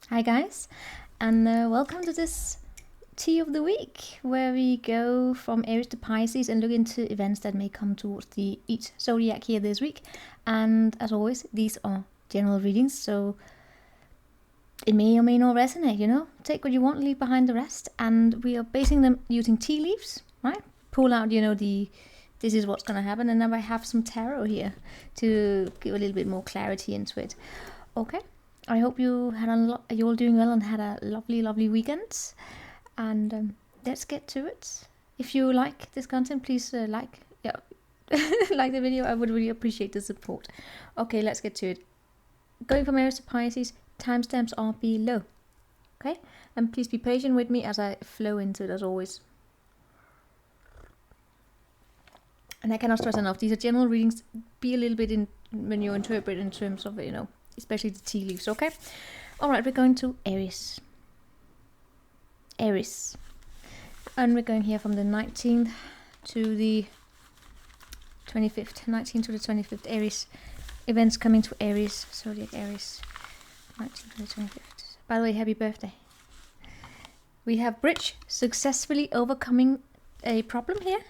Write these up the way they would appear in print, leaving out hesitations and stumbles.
Hi guys, and welcome to this tea of the week, where we go from Aries to Pisces and look into events that may come towards each zodiac here this week. And as always, these are general readings, so it may or may not resonate, take what you want, leave behind the rest. And we are basing them using tea leaves, right? Pull out, this is what's going to happen, and then I have some tarot here to give a little bit more clarity into it. Okay. I hope you had you're all doing well and had a lovely weekend. And let's get to it. If you like this content, please like the video. I would really appreciate the support. Okay, let's get to it. Going from Aries to Pisces, timestamps are below. Okay, and please be patient with me as I flow into it as always. And I cannot stress enough, these are general readings. Be a little bit in when you interpret in terms of especially the tea leaves. Okay, all right, we're going to Aries, and we're going here from the 19th to the 25th. 19th to the 25th. Aries events coming to Aries, zodiac Aries, 19th to the 25th. By the way, happy birthday. We have bridge, successfully overcoming a problem here.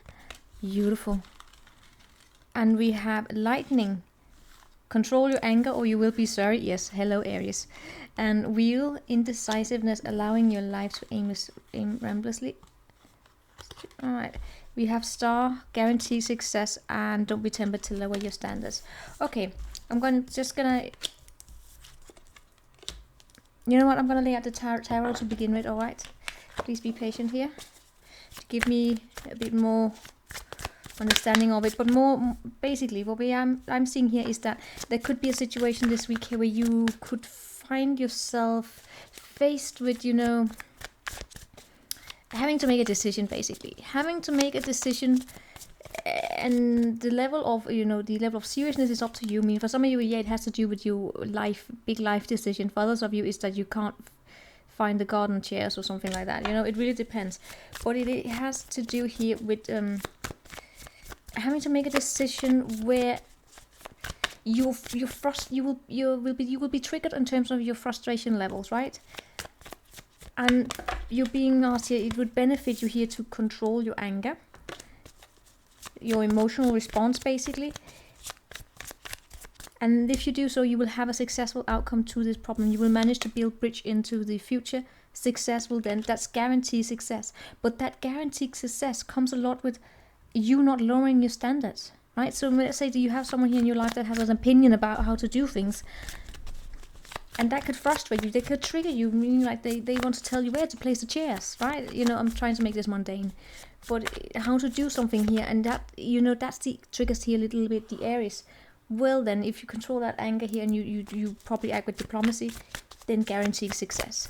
Beautiful. And we have lightning, control your anger or you will be sorry. Yes, hello Aries. And wheel, indecisiveness, allowing your life to aim ramblously. Alright, we have star, guarantee success, and don't be tempted to lower your standards. Okay, I'm just gonna lay out the tarot to begin with. Alright, please be patient here to give me a bit more understanding of it, but more basically what I'm seeing here is that there could be a situation this week here where you could find yourself faced with having to make a decision, basically having to make a decision, and the level of seriousness is up to you. I mean, for some of you, it has to do with your big life decision. For others of you, is that you can't find the garden chairs or something like that. It really depends, but it has to do here with having to make a decision where you will be triggered in terms of your frustration levels, right? And you're being asked here, it would benefit you here to control your anger, your emotional response, basically. And if you do so, you will have a successful outcome to this problem. You will manage to build bridge into the future. Success will then, that's guaranteed success. But that guaranteed success comes a lot with you not lowering your standards, right? So let's say that you have someone here in your life that has an opinion about how to do things, and that could frustrate you. They could trigger you, meaning like they want to tell you where to place the chairs, right? I'm trying to make this mundane, but how to do something here, and that that's the triggers here a little bit the Aries. Well then, if you control that anger here and you probably act with diplomacy, then guaranteeing success.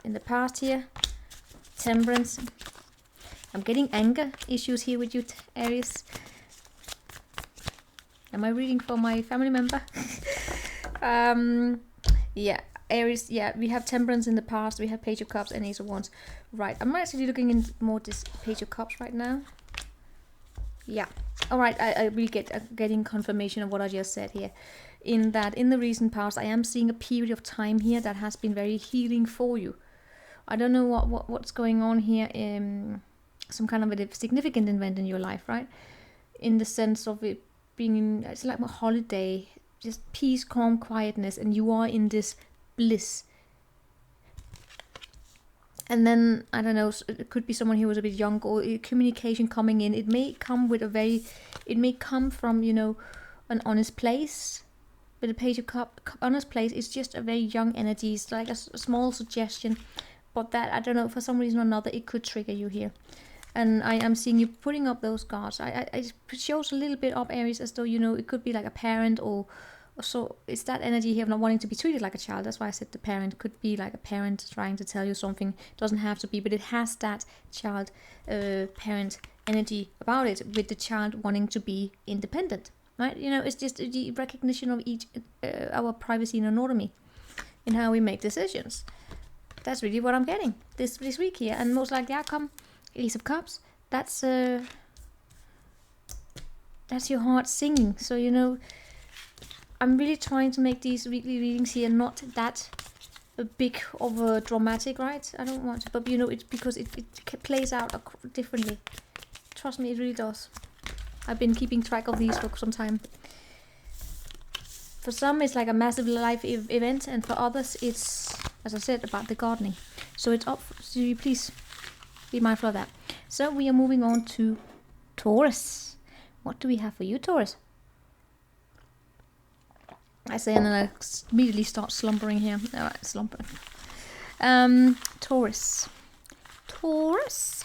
In the past here, temperance. I'm getting anger issues here with you, Aries. Am I reading for my family member? Yeah, Aries. Yeah, we have temperance in the past. We have Page of Cups and Ace of Wands. Right, I'm actually looking in more this Page of Cups right now. Yeah. All right, I really getting confirmation of what I just said here. In the recent past, I am seeing a period of time here that has been very healing for you. I don't know what's going on here. Some kind of a significant event in your life, right? In the sense of it being, it's like a holiday, just peace, calm, quietness, and you are in this bliss. And then, I don't know, it could be someone who was a bit young, or communication coming in. It may come from, an honest place. But the Page of Cups, honest place, is just a very young energy. It's like a small suggestion. But that, I don't know, for some reason or another, it could trigger you here. And I am seeing you putting up those guards. It shows a little bit of Aries as though, it could be like a parent or so. It's that energy here of not wanting to be treated like a child. That's why I said the parent could be like a parent trying to tell you something. It doesn't have to be, but it has that child parent energy about it, with the child wanting to be independent, right? It's just the recognition of each our privacy and autonomy in how we make decisions. That's really what I'm getting this week here, and most likely outcome. Ace of Cups, that's your heart singing. So I'm really trying to make these weekly readings here not that a big of a dramatic, right? I don't want to, but you know, it's because it plays out differently. Trust me, it really does. I've been keeping track of these for some time. For some, it's like a massive life event, and for others, it's, as I said, about the gardening. So it's up. So you please be mindful of that. So we are moving on to Taurus. What do we have for you, Taurus? I say, and then I immediately start slumbering here. Alright, slumbering. Taurus. Taurus.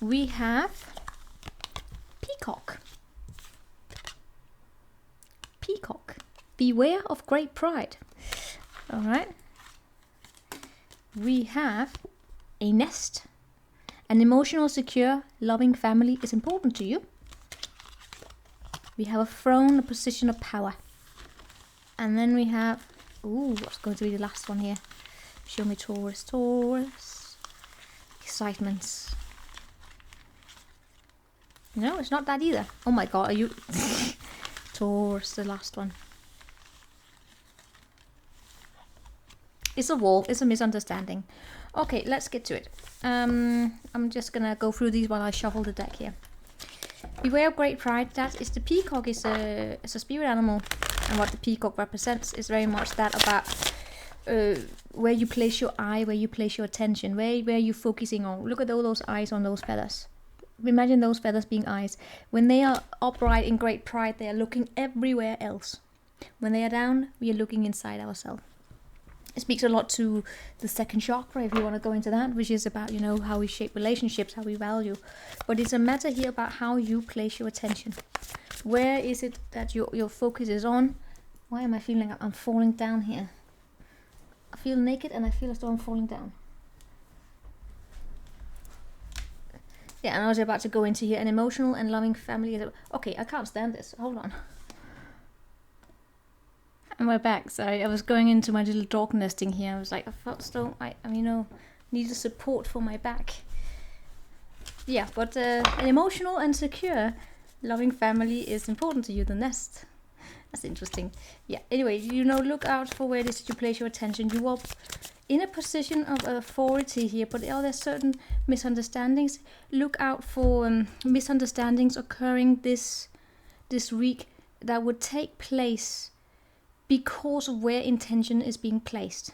We have Peacock. Peacock. Beware of great pride. Alright. We have a nest. An emotional, secure, loving family is important to you. We have a throne, a position of power. And then we have, ooh, what's going to be the last one here? Show me Taurus. Taurus. Excitements. No, it's not that either. Oh my god, are you... Taurus, the last one. It's a wall, it's a misunderstanding. Okay, let's get to it. I'm just gonna go through these while I shuffle the deck here. Beware of great pride. That is the peacock is a spirit animal, and what the peacock represents is very much that about where you place your eye, where you place your attention, where you're focusing on. Look at all those eyes on those feathers. Imagine those feathers being eyes. When they are upright in great pride, they are looking everywhere else. When they are down, we are looking inside ourselves. It speaks a lot to the second chakra, if you want to go into that, which is about, you know, how we shape relationships, how we value. But it's a matter here about how you place your attention. Where is it that your focus is on? Why am I feeling like I'm falling down here? I feel naked and I feel as though I'm falling down. Yeah, and I was about to go into here. An emotional and loving family. Okay, I can't stand this. Hold on. And we're back. Sorry, I was going into my little dog nesting here. I was like, I felt so, you know, needed support for my back. Yeah, but an emotional and secure, loving family is important to you. The nest. That's interesting. Yeah. Anyway, you know, look out for where it is that you place your attention. You are in a position of authority here, but are there certain misunderstandings? Look out for misunderstandings occurring this week that would take place because of where intention is being placed.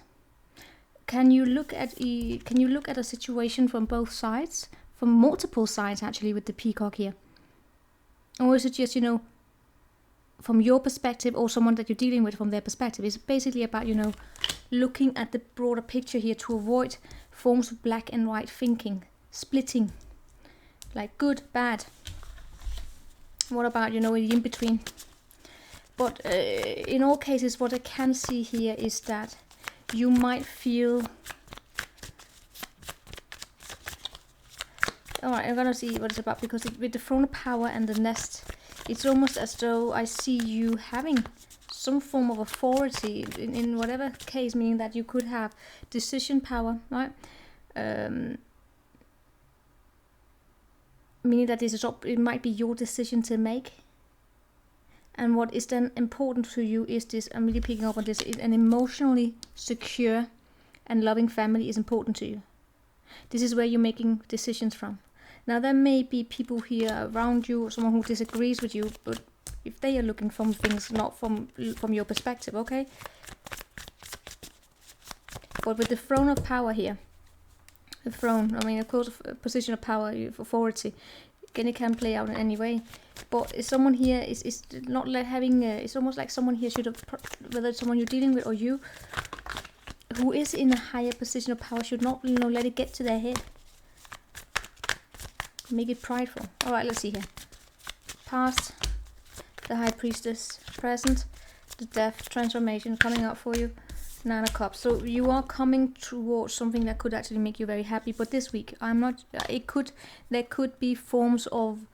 Can you look at a situation from both sides, from multiple sides actually, with the peacock here? Or is it just, you know, from your perspective, or someone that you're dealing with from their perspective? It's basically about, you know, looking at the broader picture here to avoid forms of black and white thinking, splitting, like good, bad. What about, you know, in between? But in all cases, what I can see here is that you might feel... Alright, I'm gonna see what it's about, because with the throne of power and the nest, it's almost as though I see you having some form of authority in whatever case, meaning that you could have decision power, right? Meaning that it might be your decision to make. And what is then important to you is this, I'm really picking up on this, an emotionally secure and loving family is important to you. This is where you're making decisions from. Now there may be people here around you, or someone who disagrees with you, but if they are looking from things not from your perspective, okay? But with the throne of power here, the throne, I mean, of course, a position of power, authority, again, it can play out in any way. But someone here is not like having, it's almost like someone here should have, whether it's someone you're dealing with or you, who is in a higher position of power, should not, you know, let it get to their head. Make it prideful. Alright, let's see here. Past, the High Priestess. Present, the Death, transformation coming up for you. Nine of Cups. So you are coming towards something that could actually make you very happy. But this week, there could be forms of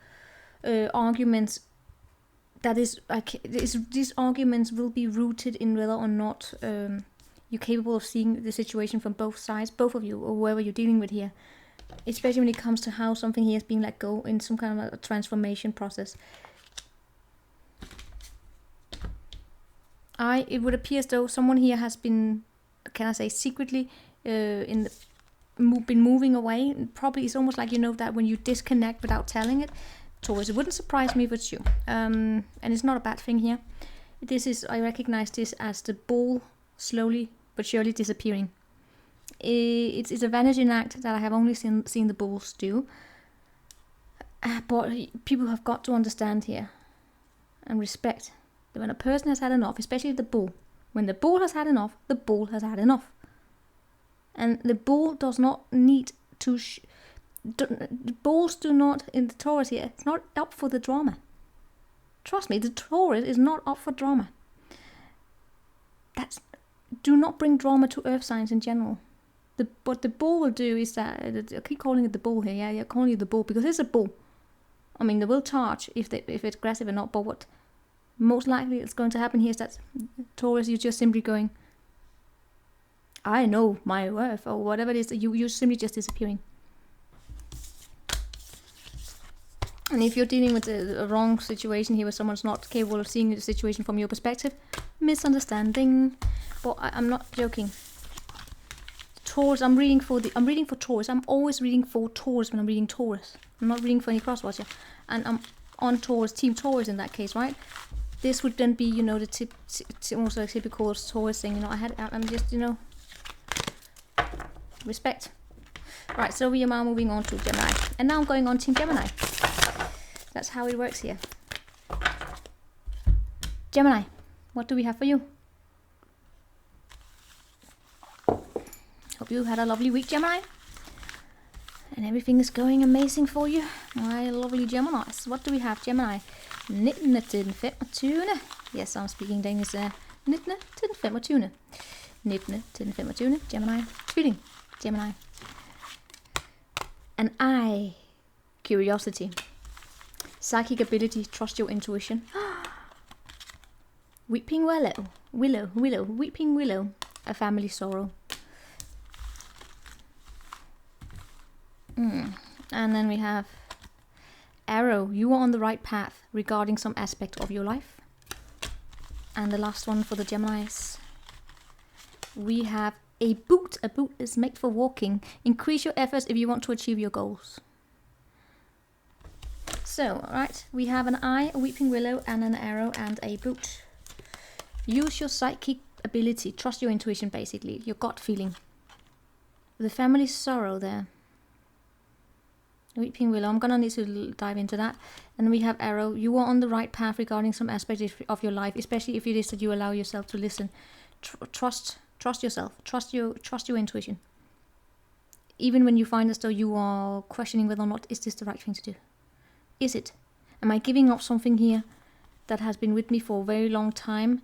arguments. That is, these arguments will be rooted in whether or not you're capable of seeing the situation from both sides, both of you, or whoever you're dealing with here. Especially when it comes to how something here is being let go in some kind of a transformation process. It would appear as though someone here has been, can I say, secretly been moving away. Probably it's almost like, you know, that when you disconnect without telling it. Taurus, it wouldn't surprise me if it's you. And it's not a bad thing here. This is, I recognize this as the ball slowly but surely disappearing. It's a vanishing act that I have only seen the bulls do. But people have got to understand here and respect that when a person has had enough, especially the bull, when the bull has had enough, the bull has had enough. And the bull does not need to... the bulls do not, in the Taurus here, it's not up for the drama. Trust me, the Taurus is not up for drama. Do not bring drama to earth signs in general. What the bull will do is that, I keep calling it the bull here, yeah, calling it the bull, because it's a bull. I mean, they will charge if it's aggressive or not, but what most likely is going to happen here is that Taurus, you're just simply going, I know my worth, or whatever it is, you're simply just disappearing. And if you're dealing with a wrong situation here where someone's not capable of seeing the situation from your perspective, misunderstanding. But I'm not joking. Taurus, I'm reading for Taurus. I'm always reading for Taurus when I'm reading Taurus. I'm not reading for any crosswatcher. And I'm on Taurus, Team Taurus in that case, right? This would then be, you know, the also a typical Taurus thing. You know, I'm just, you know, respect. Right, so we are now moving on to Gemini. And now I'm going on Team Gemini. That's how it works here. Gemini, what do we have for you? Hope you had a lovely week, Gemini. And everything is going amazing for you, my lovely Geminis. What do we have, Gemini? 19-25. Yes, I'm speaking Danish there. 19-25. 19-25. Gemini. Tvilling. Gemini. And curiosity. Psychic ability, trust your intuition. Weeping willow, weeping willow, a family sorrow. And then we have arrow, you are on the right path regarding some aspect of your life. And the last one for the Geminis, we have a boot. A boot is made for walking. Increase your efforts if you want to achieve your goals. So, alright, we have an eye, a weeping willow, and an arrow, and a boot. Use your psychic ability. Trust your intuition, basically. Your gut feeling. The family sorrow there. Weeping willow. I'm gonna need to dive into that. And we have arrow. You are on the right path regarding some aspect of your life, especially if it is that you allow yourself to listen. Trust yourself. Trust your intuition. Even when you find as though you are questioning whether or not is this the right thing to do. Is it? Am I giving up something here that has been with me for a very long time?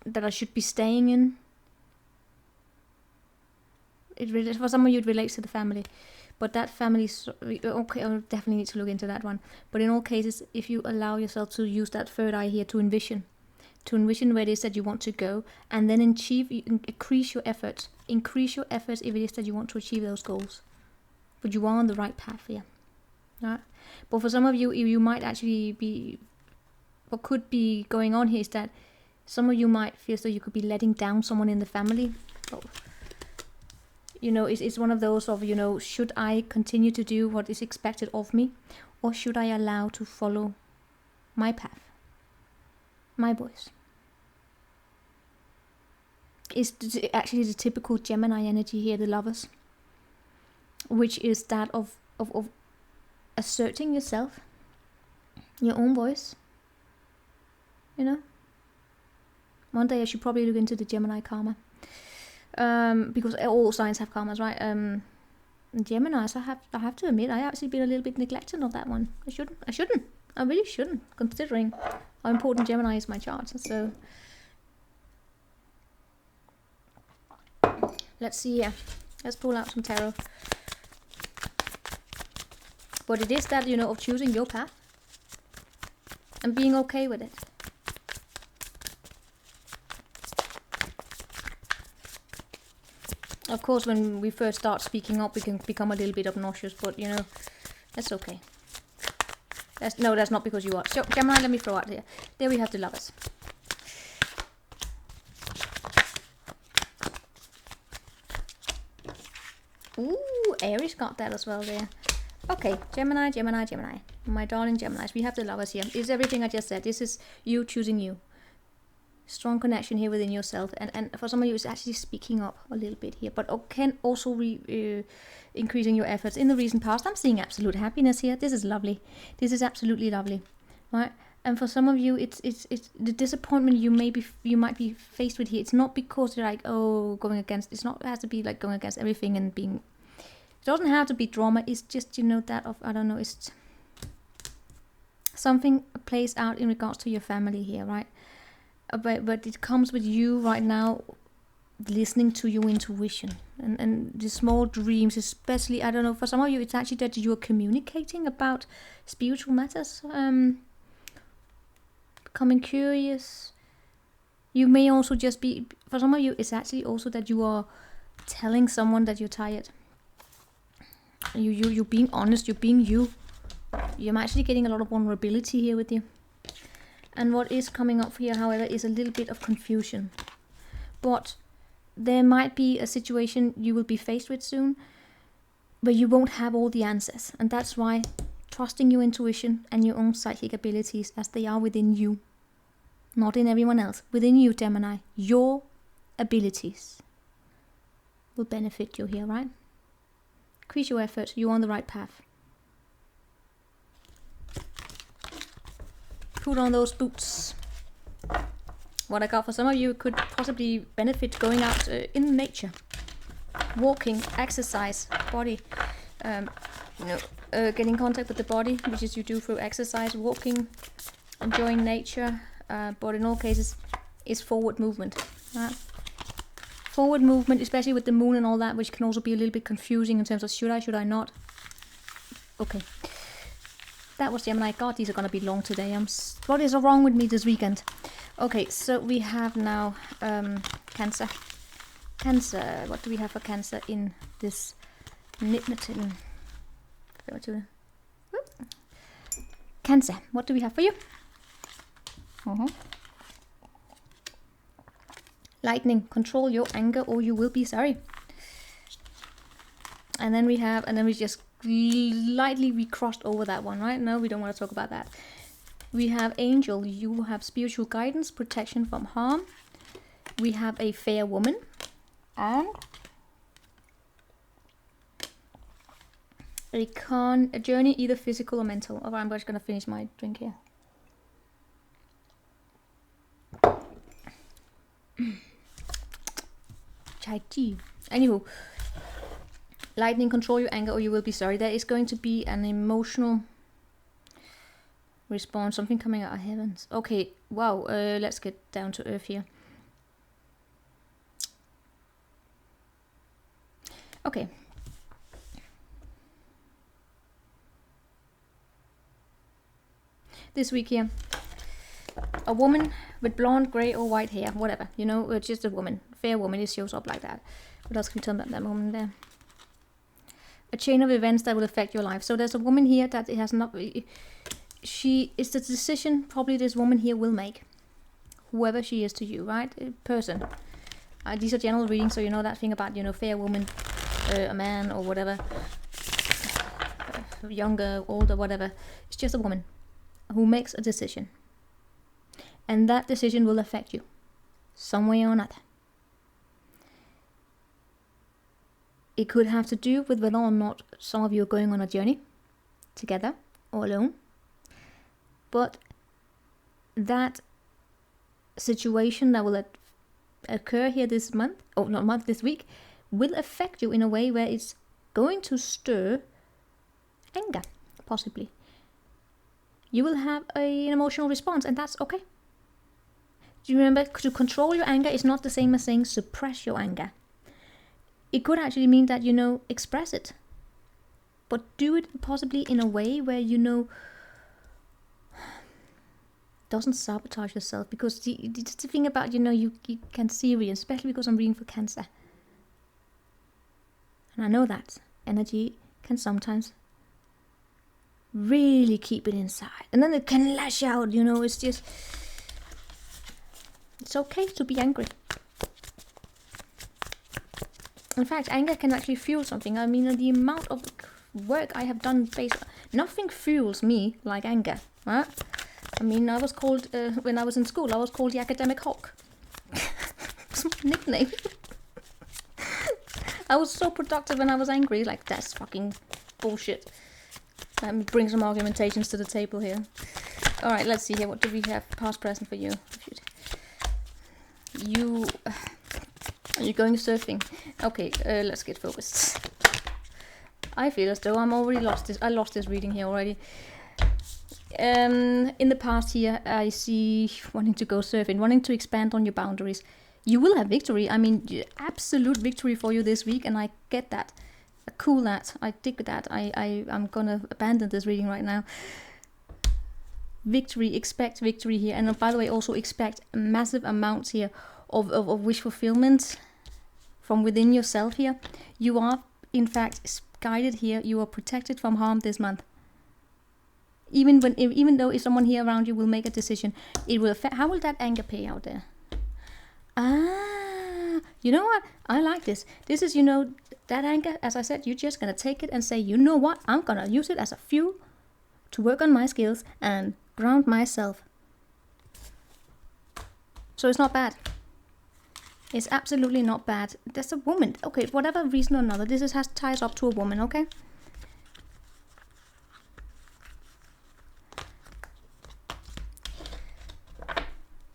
That I should be staying in? For some of you it relates to the family. But that family, okay, I'll definitely need to look into that one. But in all cases, if you allow yourself to use that third eye here to envision where it is that you want to go, and then increase your efforts. Increase your efforts if it is that you want to achieve those goals. But you are on the right path here. Right? But for some of you, you might actually be... What could be going on here is that some of you might feel as though you could be letting down someone in the family. Oh. You know, it's one of those of, you know, should I continue to do what is expected of me? Or should I allow to follow my path? My voice. It's actually the typical Gemini energy here, the lovers. Which is that of asserting yourself, your own voice. You know? One day I should probably look into the Gemini karma. Because all signs have karmas, right? Geminis, I have to admit, I actually been a little bit neglected of that one. I shouldn't. I really shouldn't, considering how important Gemini is in my chart. So let's see here. Let's pull out some tarot. But it is that, you know, of choosing your path and being okay with it. Of course, when we first start speaking up, we can become a little bit obnoxious, but, you know, that's okay. That's not because you are. So, Gemini, let me throw out here. There we have the Lovers. Ooh, Aries got that as well there. Okay, Gemini, Gemini, Gemini. My darling Geminis, we have the Lovers here. It's everything I just said. This is you choosing you. Strong connection here within yourself. And for some of you, it's actually speaking up a little bit here. But can also increasing your efforts. In the recent past, I'm seeing absolute happiness here. This is lovely. This is absolutely lovely. Right? And for some of you, it's the disappointment you might be faced with here. It's not because you're like, oh, going against. It has to be like going against everything and being. It doesn't have to be drama. It's just, you know, that of, I don't know. It's something plays out in regards to your family here, right? But it comes with you right now, listening to your intuition and the small dreams, especially. I don't know. For some of you, it's actually that you're communicating about spiritual matters. Becoming curious. You may also just be, for some of you, it's actually also that you are telling someone that you're tired. You're being honest, you're being you. You're actually getting a lot of vulnerability here with you. And what is coming up here, however, is a little bit of confusion. But there might be a situation you will be faced with soon where you won't have all the answers. And that's why trusting your intuition and your own psychic abilities as they are within you, not in everyone else, within you, Gemini, your abilities will benefit you here, right? Increase your effort, you're on the right path. Put on those boots. What I got for some of you could possibly benefit going out in nature. Walking, exercise, body, getting in contact with the body, which is you do through exercise, walking, enjoying nature, but in all cases, is forward movement. Forward movement, especially with the moon and all that, which can also be a little bit confusing in terms of should I not? Okay. That was Gemini. God, these are going to be long today. What is wrong with me this weekend? Okay, so we have now Cancer. Cancer, what do we have for Cancer in this Nitmatin? Cancer, what do we have for you? Lightning, control your anger or you will be sorry. And then we just we crossed over that one, right? No, we don't want to talk about that. We have Angel, you have spiritual guidance, protection from harm. We have a fair woman and a journey, either physical or mental. Alright, I'm just gonna finish my drink here. Chai tea. Anywho, lightning, control your anger or you will be sorry. There is going to be an emotional response, something coming out of heavens. Okay, wow, let's get down to earth here. Okay. This week here, a woman with blonde, grey or white hair, whatever, you know, just a woman, fair woman, it shows up like that. What else can we tell about that woman there? A chain of events that will affect your life. So there's a woman here that it has not, it's the decision probably this woman here will make, whoever she is to you, right? Person. These are general readings, so you know that thing about, you know, fair woman, a man or whatever, younger, older, whatever. It's just a woman who makes a decision. And that decision will affect you some way or another. It could have to do with whether or not some of you are going on a journey together or alone. But that situation that will occur here this month, or not month, this week, will affect you in a way where it's going to stir anger, possibly. You will have an emotional response, and that's okay. Do you remember, to control your anger is not the same as saying suppress your anger. It could actually mean that, you know, express it. But do it possibly in a way where, you know, doesn't sabotage yourself. Because the thing about, you know, you can see it, especially because I'm reading for Cancer. And I know that energy can sometimes really keep it inside, and then it can lash out, you know. It's just, it's okay to be angry. In fact, anger can actually fuel something. I mean, the amount of work I have done based, nothing fuels me like anger, right? I mean, I was called, when I was in school, I was called the academic hawk. It's my nickname. I was so productive when I was angry, like, that's fucking bullshit. Let me bring some argumentations to the table here. Alright, let's see here, what do we have past present for you? You, are you going surfing? Okay, let's get focused. I feel as though I'm already lost this, I lost this reading here already. In the past here, I see wanting to go surfing, wanting to expand on your boundaries. You will have victory. I mean, absolute victory for you this week, and I get that. Cool that. I dig that. I'm gonna abandon this reading right now. Victory, expect victory here. And by the way, also expect massive amounts here of wish fulfillment from within yourself here. You are, in fact, guided here. You are protected from harm this month. Even though if someone here around you will make a decision, it will affect. How will that anger pay out there? Ah, you know what? I like this. This is, you know, that anger, as I said, you're just gonna take it and say, you know what? I'm gonna use it as a fuel to work on my skills and ground myself. So it's not bad. It's absolutely not bad. There's a woman. Okay, for whatever reason or another, this has ties up to a woman, okay?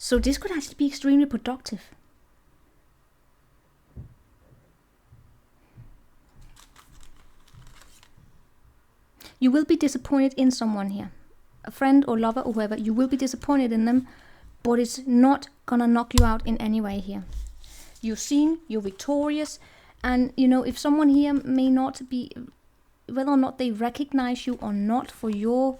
So this could actually be extremely productive. You will be disappointed in someone here. A friend or lover or whoever, you will be disappointed in them, but it's not gonna knock you out in any way here. You're seen, you're victorious, and you know, if someone here may not be, whether or not they recognize you or not for your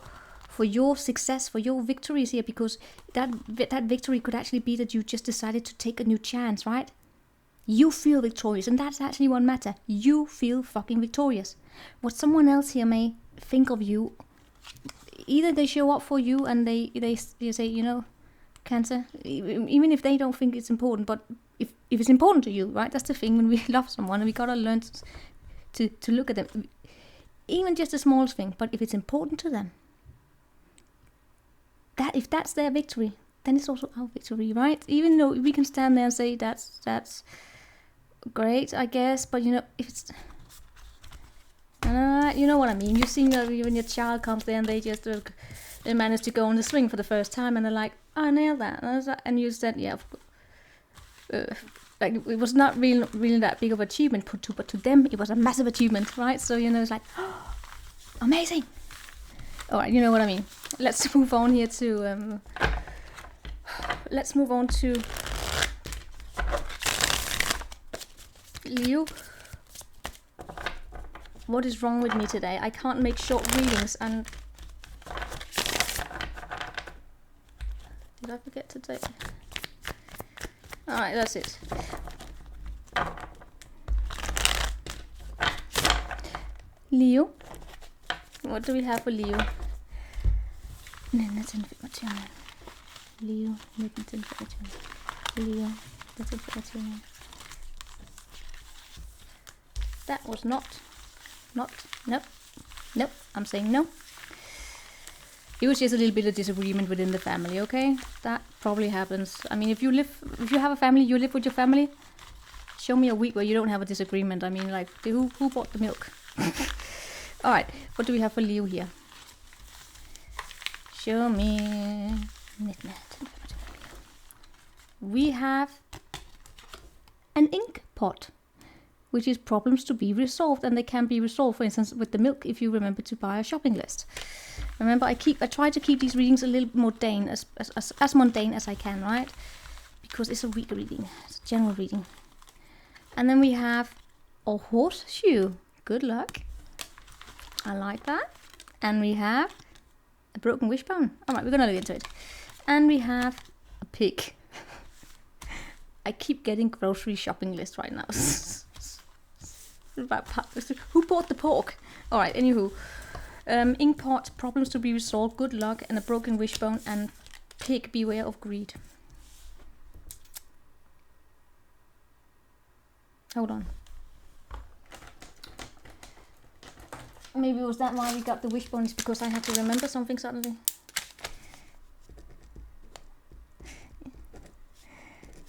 success, for your victories here, because that victory could actually be that you just decided to take a new chance, right? You feel victorious, and that's actually what matters. You feel fucking victorious. What someone else here may think of you, either they show up for you and they say, you know, Cancer, even if they don't think it's important, but if it's important to you, right? That's the thing when we love someone, we gotta learn to look at them, even just the smallest thing. But if it's important to them, that if that's their victory, then it's also our victory, right? Even though we can stand there and say that's great, I guess, but you know, if it's you know what I mean. You've seen that when your child comes there and they manage to go on the swing for the first time, and they're like, oh, I nailed that, and you said, yeah, like it was not really that big of an achievement, but to them it was a massive achievement, right? So you know, it's like, oh, amazing. All right, you know what I mean. Let's move on here to Leo. What is wrong with me today? I can't make short readings, and did I forget to take? Alright, that's it. Leo. What do we have for Leo? Leo. That was nope, I'm saying no. It was just a little bit of disagreement within the family, okay? That probably happens. I mean, if you have a family, you live with your family, show me a week where you don't have a disagreement. I mean, like, who bought the milk? Alright, what do we have for Leo here? Show me. We have an ink pot, which is problems to be resolved, and they can be resolved, for instance, with the milk, if you remember to buy a shopping list. Remember, I try to keep these readings a little mundane, as mundane as I can, right? Because it's a week reading, it's a general reading. And then we have a horseshoe. Good luck. I like that. And we have a broken wishbone. All right, we're gonna look into it. And we have a pig. I keep getting grocery shopping list right now. Who bought the pork? All right, anywho. Inkpot, problems to be resolved, good luck, and a broken wishbone, and pig, beware of greed. Hold on. Maybe was that why we got the wishbone, is because I had to remember something suddenly.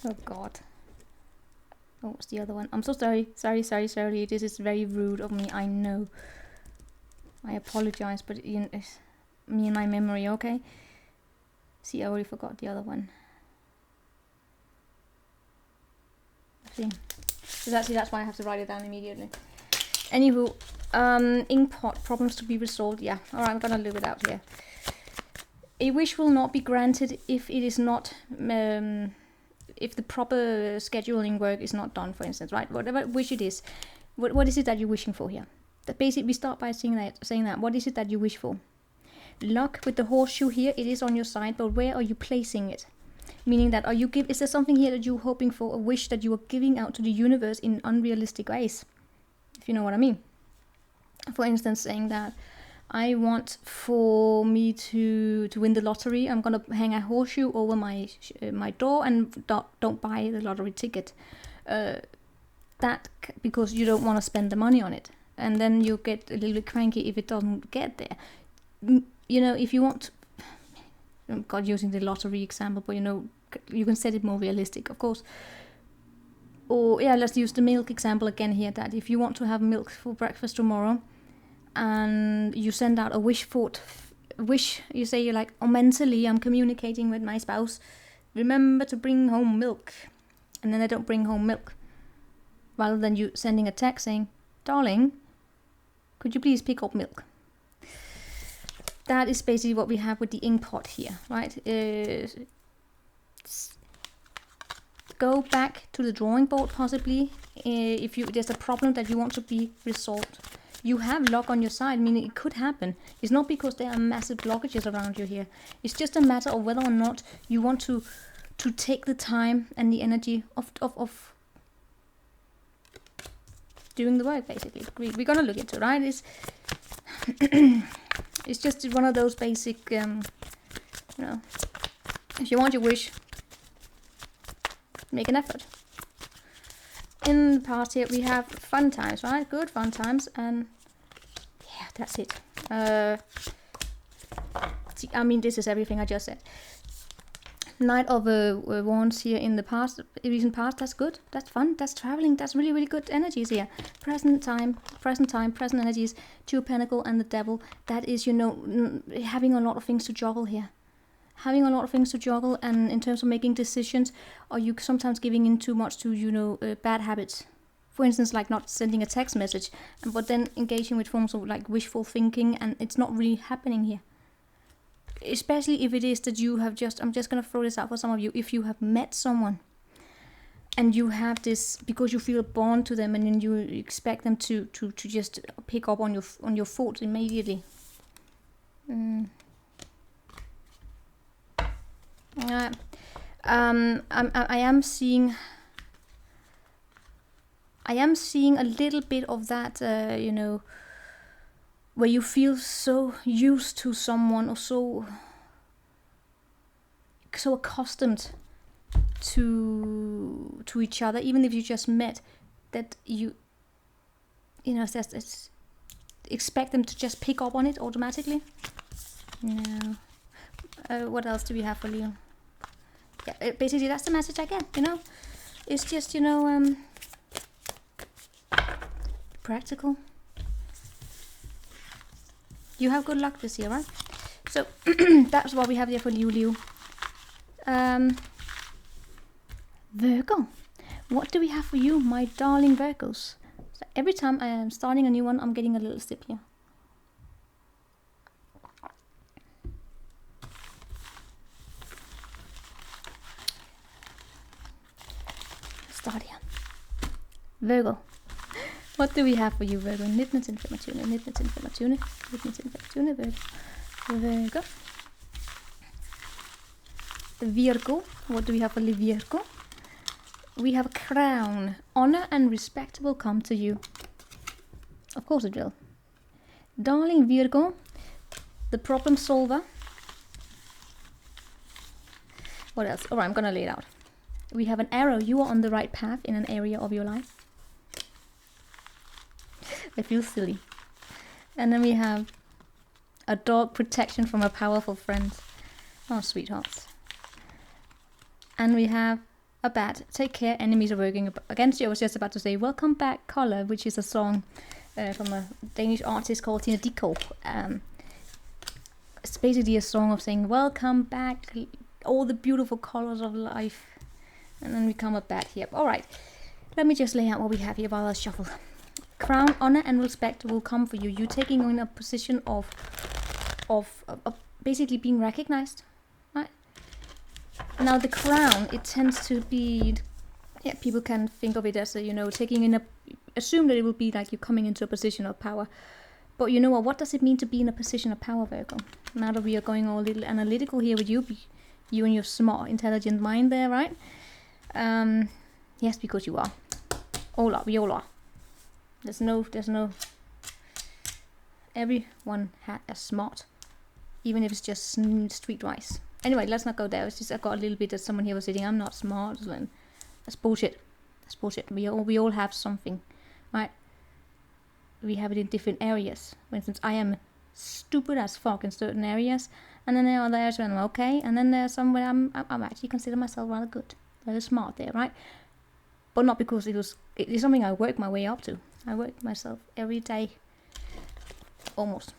Oh god. What was the other one? I'm so sorry. Sorry. This is very rude of me, I know. I apologize, but you know, it's me and my memory, okay? See, I already forgot the other one. See, so that's why I have to write it down immediately. Anywho, inkpot, problems to be resolved. Yeah, all right, I'm gonna leave it out here. A wish will not be granted if it is not, if the proper scheduling work is not done, for instance, right? Whatever wish it is, what is it that you're wishing for here? That basically, we start by saying that. What is it that you wish for? Luck with the horseshoe here, it is on your side, but where are you placing it? Meaning that, is there something here that you're hoping for, a wish that you are giving out to the universe in unrealistic ways? If you know what I mean. For instance, saying that I want for me to win the lottery, I'm gonna hang a horseshoe over my door and don't buy the lottery ticket. That because you don't want to spend the money on it, and then you get a little bit cranky if it doesn't get there. You know, if you want, God, using the lottery example, but you know, you can set it more realistic, of course. Or yeah, let's use the milk example again here. That if you want to have milk for breakfast tomorrow, and you send out a wish, you say you're like, oh, mentally I'm communicating with my spouse, remember to bring home milk, and then they don't bring home milk, rather than you sending a text saying, darling, could you please pick up milk? That is basically what we have with the inkpot here, right? Go back to the drawing board, possibly, if there's a problem that you want to be resolved. You have luck on your side, meaning it could happen. It's not because there are massive blockages around you here. It's just a matter of whether or not you want to take the time and the energy of doing the work, basically. We're gonna look into it, right? It's just one of those basic, you know, if you want your wish, make an effort. In the past here we have fun times, right? Good fun times, and yeah, that's it. I mean, this is everything I just said. Knight of Wands here in the past, recent past, that's good, that's fun, that's traveling, that's really, really good energies here. Present time, present energies, Two of Pentacles and the Devil, that is, you know, having a lot of things to juggle here. Having a lot of things to juggle, and in terms of making decisions, are you sometimes giving in too much to, you know, bad habits? For instance, like not sending a text message, but then engaging with forms of like wishful thinking, and it's not really happening here. Especially if it is that you have I'm just going to throw this out for some of you, if you have met someone and you have this, because you feel a bond to them, and then you expect them to just pick up on your thoughts immediately. I am seeing a little bit of that, you know, where you feel so used to someone, or so accustomed to each other, even if you just met, that you know, it's expect them to just pick up on it automatically. No. What else do we have for Leo? Yeah, basically that's the message I get, you know. It's just, you know, practical. You have good luck this year, right? So that's what we have there for Leo. Virgo, what do we have for you, my darling Virgos? So every time I am starting a new one, I'm getting a little sip here. Start here. Virgo, what do we have for you, Virgo? 19 til 25, 19 til 25, 19 til 25, Virgo. Virgo, what do we have for the Virgo? We have a crown. Honor and respect will come to you. Of course it will. Darling Virgo, the problem solver. What else? All right, I'm gonna lay it out. We have an arrow. You are on the right path in an area of your life. I feel silly. And then we have a dog, protection from a powerful friend. Oh, sweethearts. And we have a bat, take care, enemies are working against you. I was just about to say Welcome Back Color, which is a song from a Danish artist called Tina Dicko. It's basically a song of saying welcome back, all the beautiful colors of life. And then we come a bat here. All right, let me just lay out what we have here while I shuffle. Crown, honor and respect will come for you. You're taking in a position of basically being recognized, right? Now the crown, it tends to be, yeah, people can think of it as a, you know, taking in a, assume that it will be like you're coming into a position of power. But you know what does it mean to be in a position of power, Virgo? Now that we are going all a little analytical here with you, you and your smart, intelligent mind there, right? Yes, because you are. All are, we all are. There's no, everyone had a smart, even if it's just streetwise. Anyway, let's not go there. It's just I got a little bit that someone here was saying I'm not smart. That's bullshit. That's bullshit. We all have something, right? We have it in different areas. For instance, I am stupid as fuck in certain areas, and then there are others where I'm okay, and then there's somewhere I'm actually consider myself rather good, rather smart there, right? But not because it's something I work my way up to. I work myself every day, almost.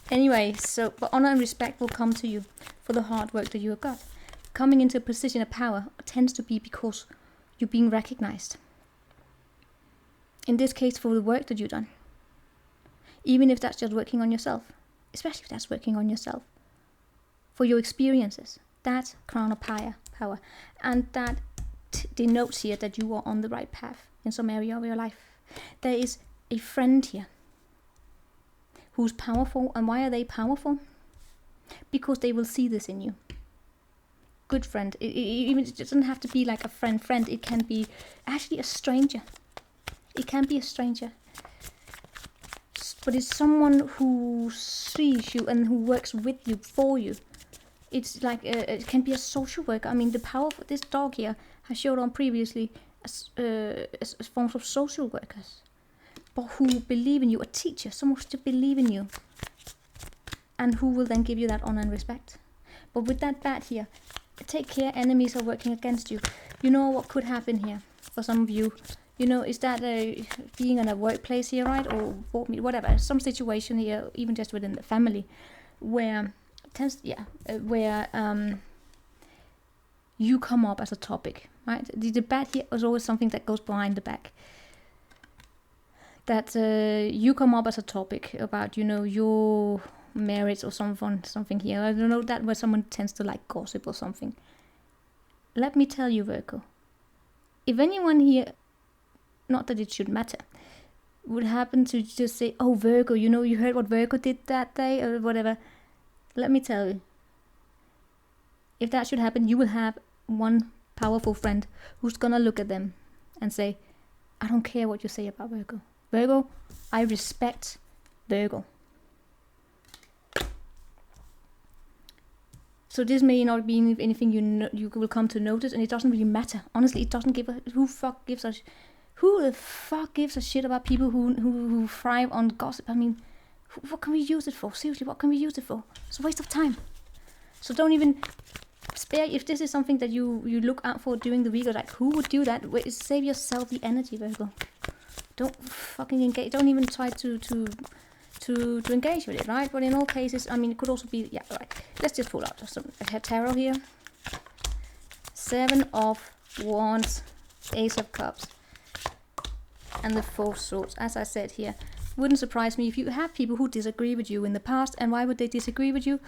Anyway, so, but honor and respect will come to you for the hard work that you have got. Coming into a position of power tends to be because you're being recognized. In this case, for the work that you've done. Even if that's just working on yourself. Especially if that's working on yourself. For your experiences. That's crown of power. And that denotes here that you are on the right path in some area of your life. There is a friend here who's powerful. And why are they powerful? Because they will see this in you. Good friend. It doesn't have to be like a friend. It can be actually a stranger. It can be a stranger. But it's someone who sees you and who works with you, for you. It's like, it can be a social worker. I mean, the power of this dog here I showed on previously as forms of social workers. But who believe in you, a teacher, someone to believe in you. And who will then give you that honor and respect. But with that bat here, take care, enemies are working against you. You know what could happen here for some of you. You know, is that being in a workplace here, right? Or whatever, some situation here, even just within the family, where you come up as a topic, right? The bat here is always something that goes behind the back. That you come up as a topic about, you know, your marriage or something here. I don't know, that where someone tends to like gossip or something. Let me tell you, Virgo, if anyone here, not that it should matter, would happen to just say, oh, Virgo, you know, you heard what Virgo did that day or whatever. Let me tell you, if that should happen, you will have one powerful friend who's gonna look at them and say, I don't care what you say about Virgo. Virgo, I respect Virgo. So this may not be anything you will come to notice, and it doesn't really matter. Honestly, it doesn't give a who the fuck gives a shit about people who thrive on gossip. I mean, what can we use it for? Seriously, what can we use it for? It's a waste of time. So don't even spare. If this is something that you look out for during the week, or like, who would do that? Save yourself the energy, Virgo. Don't fucking engage. Don't even try to engage with it, right? But in all cases, I mean, it could also be, yeah, right. Let's just pull out some tarot here. 7 of Wands, Ace of Cups, and the 4 of Swords. As I said here, wouldn't surprise me if you have people who disagree with you in the past. And why would they disagree with you?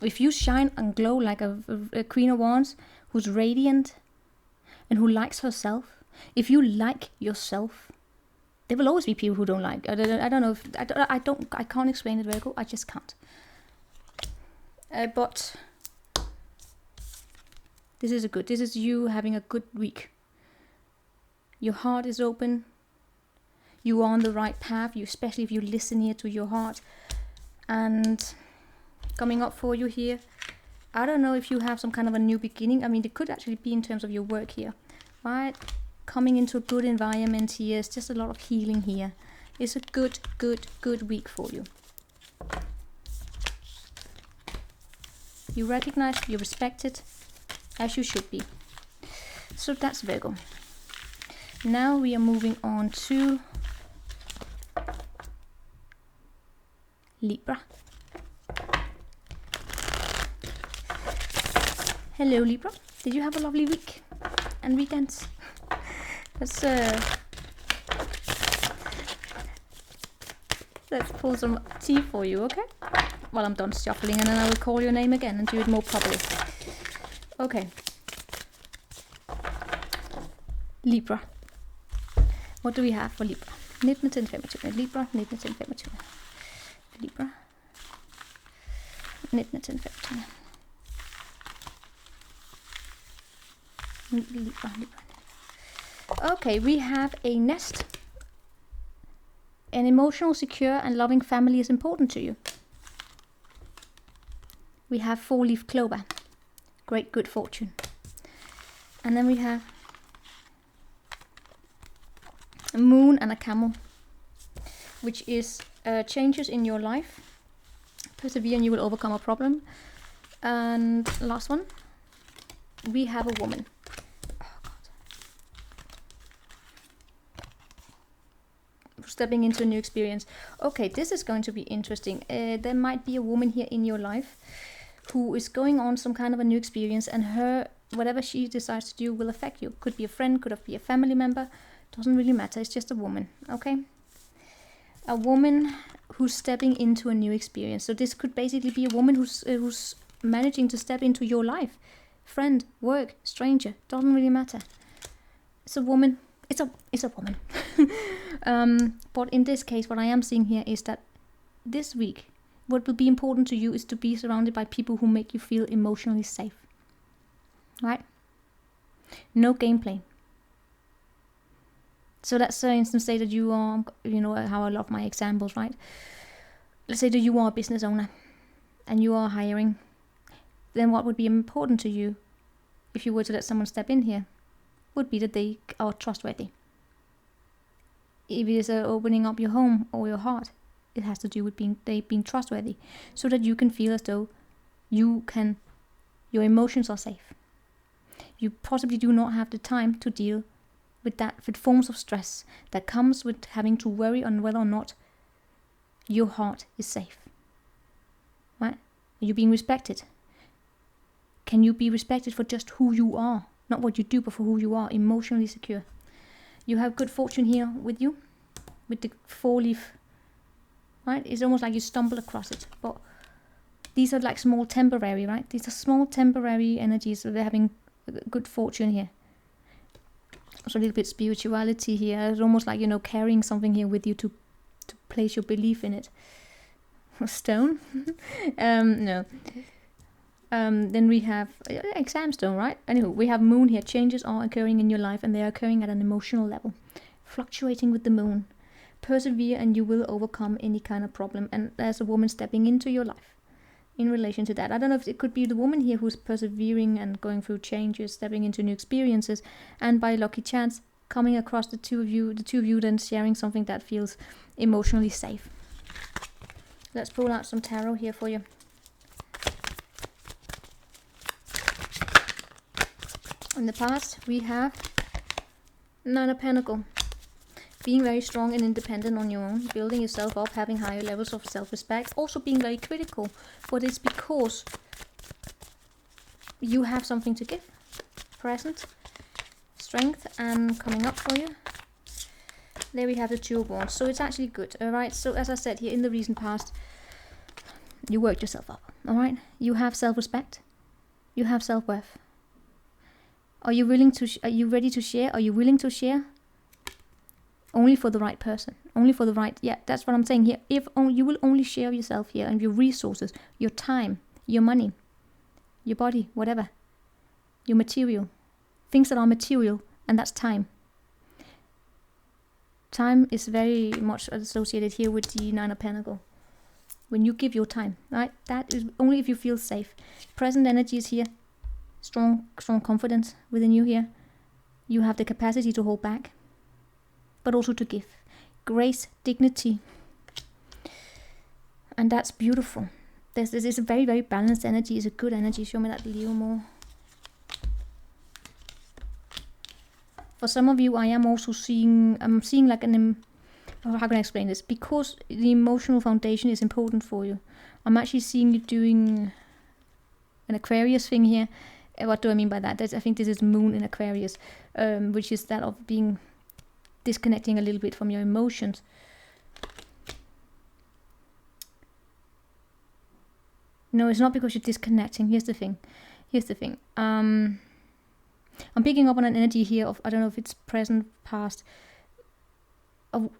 If you shine and glow like a Queen of Wands who's radiant and who likes herself, if you like yourself, there will always be people who don't like. I don't know if I can't explain it, Virgo. I just can't. But this is you having a good week. Your heart is open. you are on the right path, you, especially if you listen here to your heart. And coming up for you here, I don't know if you have some kind of a new beginning. I mean, it could actually be in terms of your work here, right? Coming into a good environment here. It's just a lot of healing here. It's a good week for you. You recognize, you respect it, as you should be. So that's Virgo. Now we are moving on to Libra. Hello Libra. Did you have a lovely week and weekends? Let's pull some tea for you, okay? Well, I'm done shuffling, and then I will call your name again and do it more properly. Okay. Libra. What do we have for Libra? 19 til 25. Libra, 19 til 25. Libra. 19 til 25. Libra. Okay, we have a nest. An emotional, secure and loving family is important to you. We have 4-leaf clover. Great good fortune. And then we have a moon and a camel, which is changes in your life. Persevere and you will overcome a problem. And last one, we have a woman. Stepping into a new experience. Okay, this is going to be interesting. There might be a woman here in your life who is going on some kind of a new experience, and whatever she decides to do will affect you. Could be a friend, could be a family member, doesn't really matter. It's just a woman, okay? A woman who's stepping into a new experience. So this could basically be a woman who's managing to step into your life. Friend, work, stranger, doesn't really matter. It's a woman. It's a woman. But in this case, what I am seeing here is that this week, what will be important to you is to be surrounded by people who make you feel emotionally safe. Right? No gameplay. So let's for instance say that you are, you know how I love my examples, right? Let's say that you are a business owner and you are hiring. Then what would be important to you if you were to let someone step in here would be that they are trustworthy. If it is opening up your home or your heart, it has to do with being trustworthy, so that you can feel as though your emotions are safe. You possibly do not have the time to deal with forms of stress that comes with having to worry on whether or not your heart is safe. Right? Are you being respected? Can you be respected for just who you are? Not what you do, but for who you are, emotionally secure. You have good fortune here with you, with the 4-leaf, right? It's almost like you stumble across it, but these are like small temporary, right? These are small temporary energies, so they're having good fortune here. Also a little bit spirituality here. It's almost like, you know, carrying something here with you to place your belief in it. A stone? No. Then we have exam stone, right? Anyway, we have moon here. Changes are occurring in your life, and they are occurring at an emotional level, fluctuating with the moon. Persevere and you will overcome any kind of problem. And there's a woman stepping into your life in relation to that. I don't know if it could be the woman here who's persevering and going through changes, stepping into new experiences, and by lucky chance coming across the two of you then sharing something that feels emotionally safe. Let's pull out some tarot here for you. In the past, we have 9 of Pentacles. Being very strong and independent on your own, building yourself up, having higher levels of self-respect, also being very critical, but it's because you have something to give. Present, strength, and coming up for you. There we have the 2 of Wands, so it's actually good, alright? So as I said here, in the recent past, you worked yourself up, alright? You have self-respect, you have self-worth. Are you willing to, are you ready to share? Are you willing to share? Only for the right person. Only for the right, yeah, that's what I'm saying here. If only, you will only share yourself here and your resources, your time, your money, your body, whatever. Your material. Things that are material, and that's time. Time is very much associated here with the Nine of Pentacles. When you give your time, right? That is only if you feel safe. Present energy is here. Strong confidence within you here. You have the capacity to hold back, but also to give. Grace, dignity. And that's beautiful. This is a very, very balanced energy. It's a good energy. Show me that Leo more. For some of you, I am also seeing like how can I explain this? Because the emotional foundation is important for you. I'm actually seeing you doing an Aquarius thing here. What do I mean by that? I think this is Moon in Aquarius, which is that of being disconnecting a little bit from your emotions. No, it's not because you're disconnecting. Here's the thing. I'm picking up on an energy here of, I don't know if it's present, past.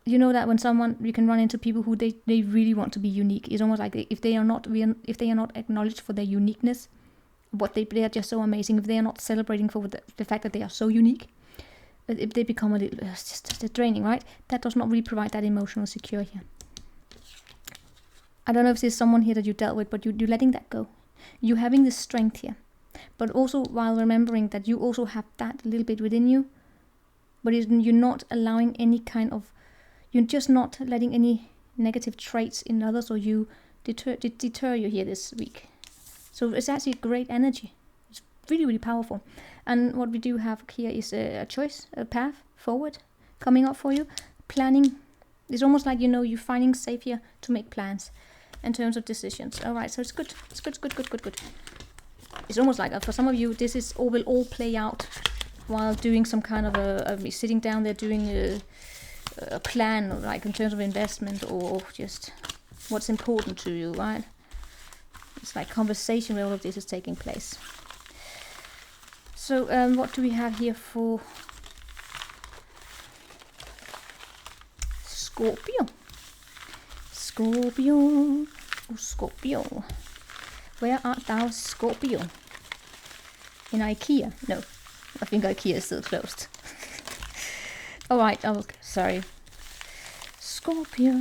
You know that when you can run into people who they really want to be unique. It's almost like if they are not acknowledged for their uniqueness, they are just so amazing. If they are not celebrating for the fact that they are so unique, if they become a little, it's just draining, right? That does not really provide that emotional secure here. I don't know if there's someone here that you dealt with, but you're letting that go. You're having the strength here. But also while remembering that you also have that a little bit within you, but you're not allowing any kind of, you're just not letting any negative traits in others or you deter you here this week. So it's actually a great energy. It's really, really powerful. And what we do have here is a choice, a path forward coming up for you. Planning. It's almost like, you're finding safe here to make plans in terms of decisions. All right, so it's good. It's good. It's almost like for some of you, this will all play out while doing some kind of sitting down there doing a plan, like in terms of investment or just what's important to you, right? It's like conversation where all of this is taking place. So what do we have here for Scorpio? Scorpio. Oh, Scorpio. Where art thou, Scorpio? In IKEA? No, I think IKEA is still closed. Alright, sorry. Scorpio.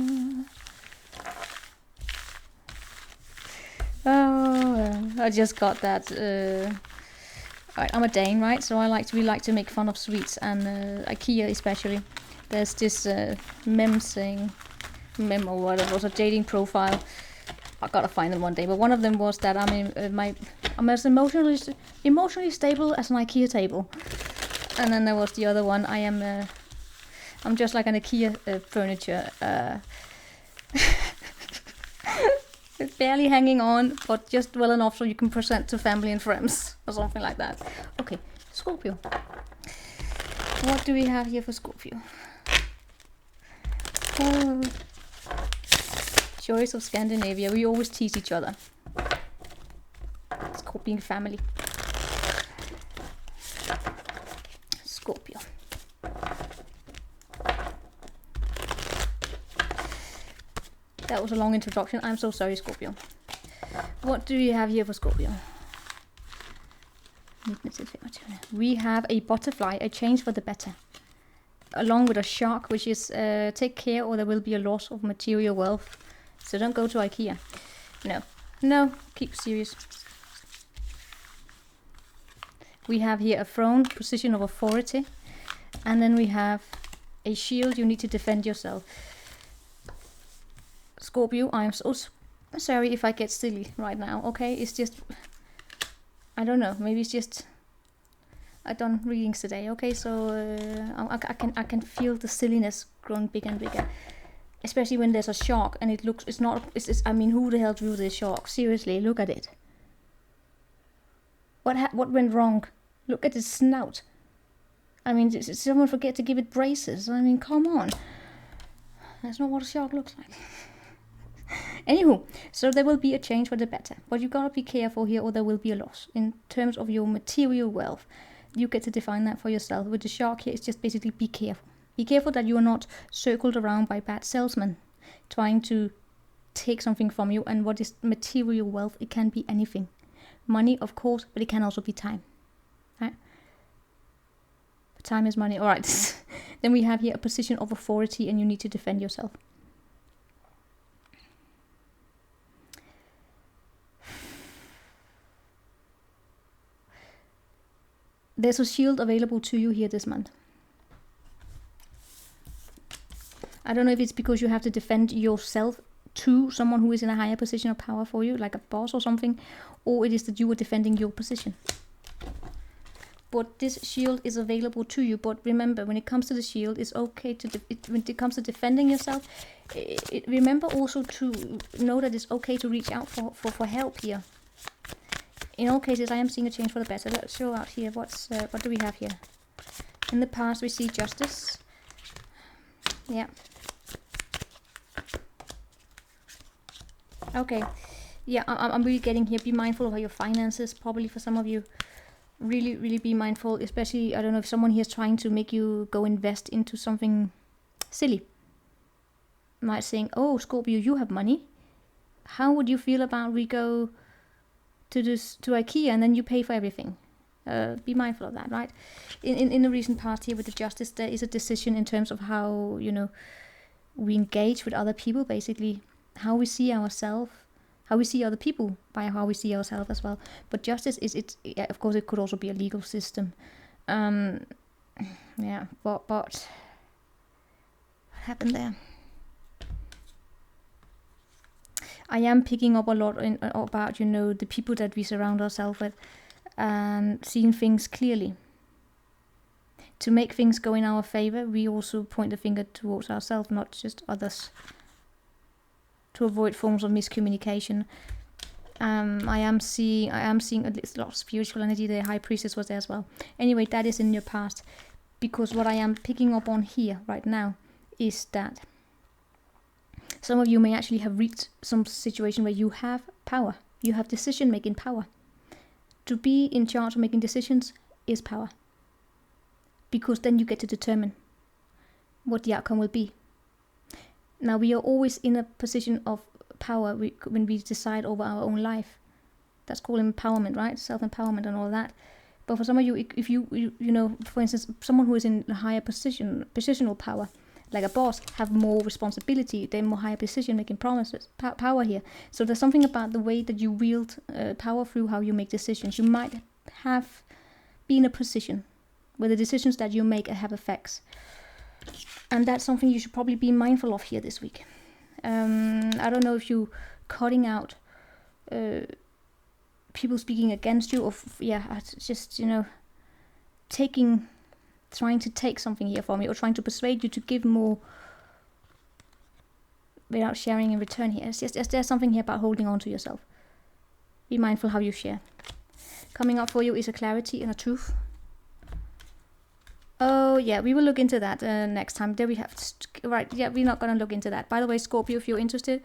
Oh, I just got that. Right, I'm a Dane, right? So we like to make fun of sweets, and IKEA especially. There's this meme or whatever, it was a dating profile. I gotta find them one day, but one of them was that I'm as emotionally stable as an IKEA table, and then there was the other one. I'm just like an IKEA furniture, barely hanging on, but just well enough so you can present to family and friends or something like that. Okay, Scorpio. What do we have here for Scorpio? Oh. Joys of Scandinavia. We always tease each other. It's called being family. Scorpio. That was a long introduction. I'm so sorry, Scorpio. What do we have here for Scorpio? We have a butterfly, a change for the better. Along with a shark, which is take care or there will be a loss of material wealth. So don't go to IKEA. No, keep serious. We have here a throne, position of authority. And then we have a shield, you need to defend yourself. Scorpio, I am so sorry if I get silly right now, okay? It's just, I don't know, maybe it's just, I've done readings today, okay? So I can feel the silliness growing bigger and bigger. Especially when there's a shark and I mean, who the hell drew this shark? Seriously, look at it. What went wrong? Look at its snout. I mean, did someone forget to give it braces? I mean, come on. That's not what a shark looks like. Anywho, so there will be a change for the better. But you gotta be careful here or there will be a loss. In terms of your material wealth, you get to define that for yourself. With the shark here, it's just basically be careful. Be careful that you are not circled around by bad salesmen trying to take something from you. And what is material wealth? It can be anything. Money, of course, but it can also be time. Right? Time is money. All right. Then we have here a position of authority, and you need to defend yourself. There's a shield available to you here this month. I don't know if it's because you have to defend yourself to someone who is in a higher position of power for you, like a boss or something, or it is that you are defending your position. But this shield is available to you. But remember, when it comes to the shield, it's okay to when it comes to defending yourself. Remember also to know that it's okay to reach out for help here. In all cases, I am seeing a change for the better. Let's show out here. What do we have here? In the past, we see justice. Yeah. Okay. Yeah, I'm really getting here. Be mindful of your finances. Probably for some of you, really be mindful. Especially, I don't know if someone here is trying to make you go invest into something silly. Might saying, "Oh, Scorpio, you have money. How would you feel about we go to IKEA and then you pay for everything?" Be mindful of that, right? In the recent past here with the justice, there is a decision in terms of how, you know, we engage with other people, basically how we see ourselves, how we see other people by how we see ourselves as well. But justice is, yeah, of course it could also be a legal system. Yeah, but what happened there? I am picking up a lot about, you know, the people that we surround ourselves with, and seeing things clearly. To make things go in our favor, we also point the finger towards ourselves, not just others. To avoid forms of miscommunication. I am seeing a lot of spiritual energy. The High Priestess was there as well. Anyway, that is in your past, because what I am picking up on here right now is that some of you may actually have reached some situation where you have power. You have decision-making power. To be in charge of making decisions is power. Because then you get to determine what the outcome will be. Now, we are always in a position of power when we decide over our own life. That's called empowerment, right? Self-empowerment and all that. But for some of you, if you know, for instance, someone who is in a higher positional power, like a boss, have more responsibility, they're more higher decision-making power here. So there's something about the way that you wield power through how you make decisions. You might have been in a position where the decisions that you make have effects. And that's something you should probably be mindful of here this week. I don't know if you cutting out people speaking against you, or just, you know, trying to take something here from you, or trying to persuade you to give more without sharing in return here. It's just, there's something here about holding on to yourself. Be mindful how you share. Coming up for you is a clarity and a truth. Oh yeah, we will look into that next time. There we have, right, yeah, we're not going to look into that. By the way, Scorpio, if you're interested,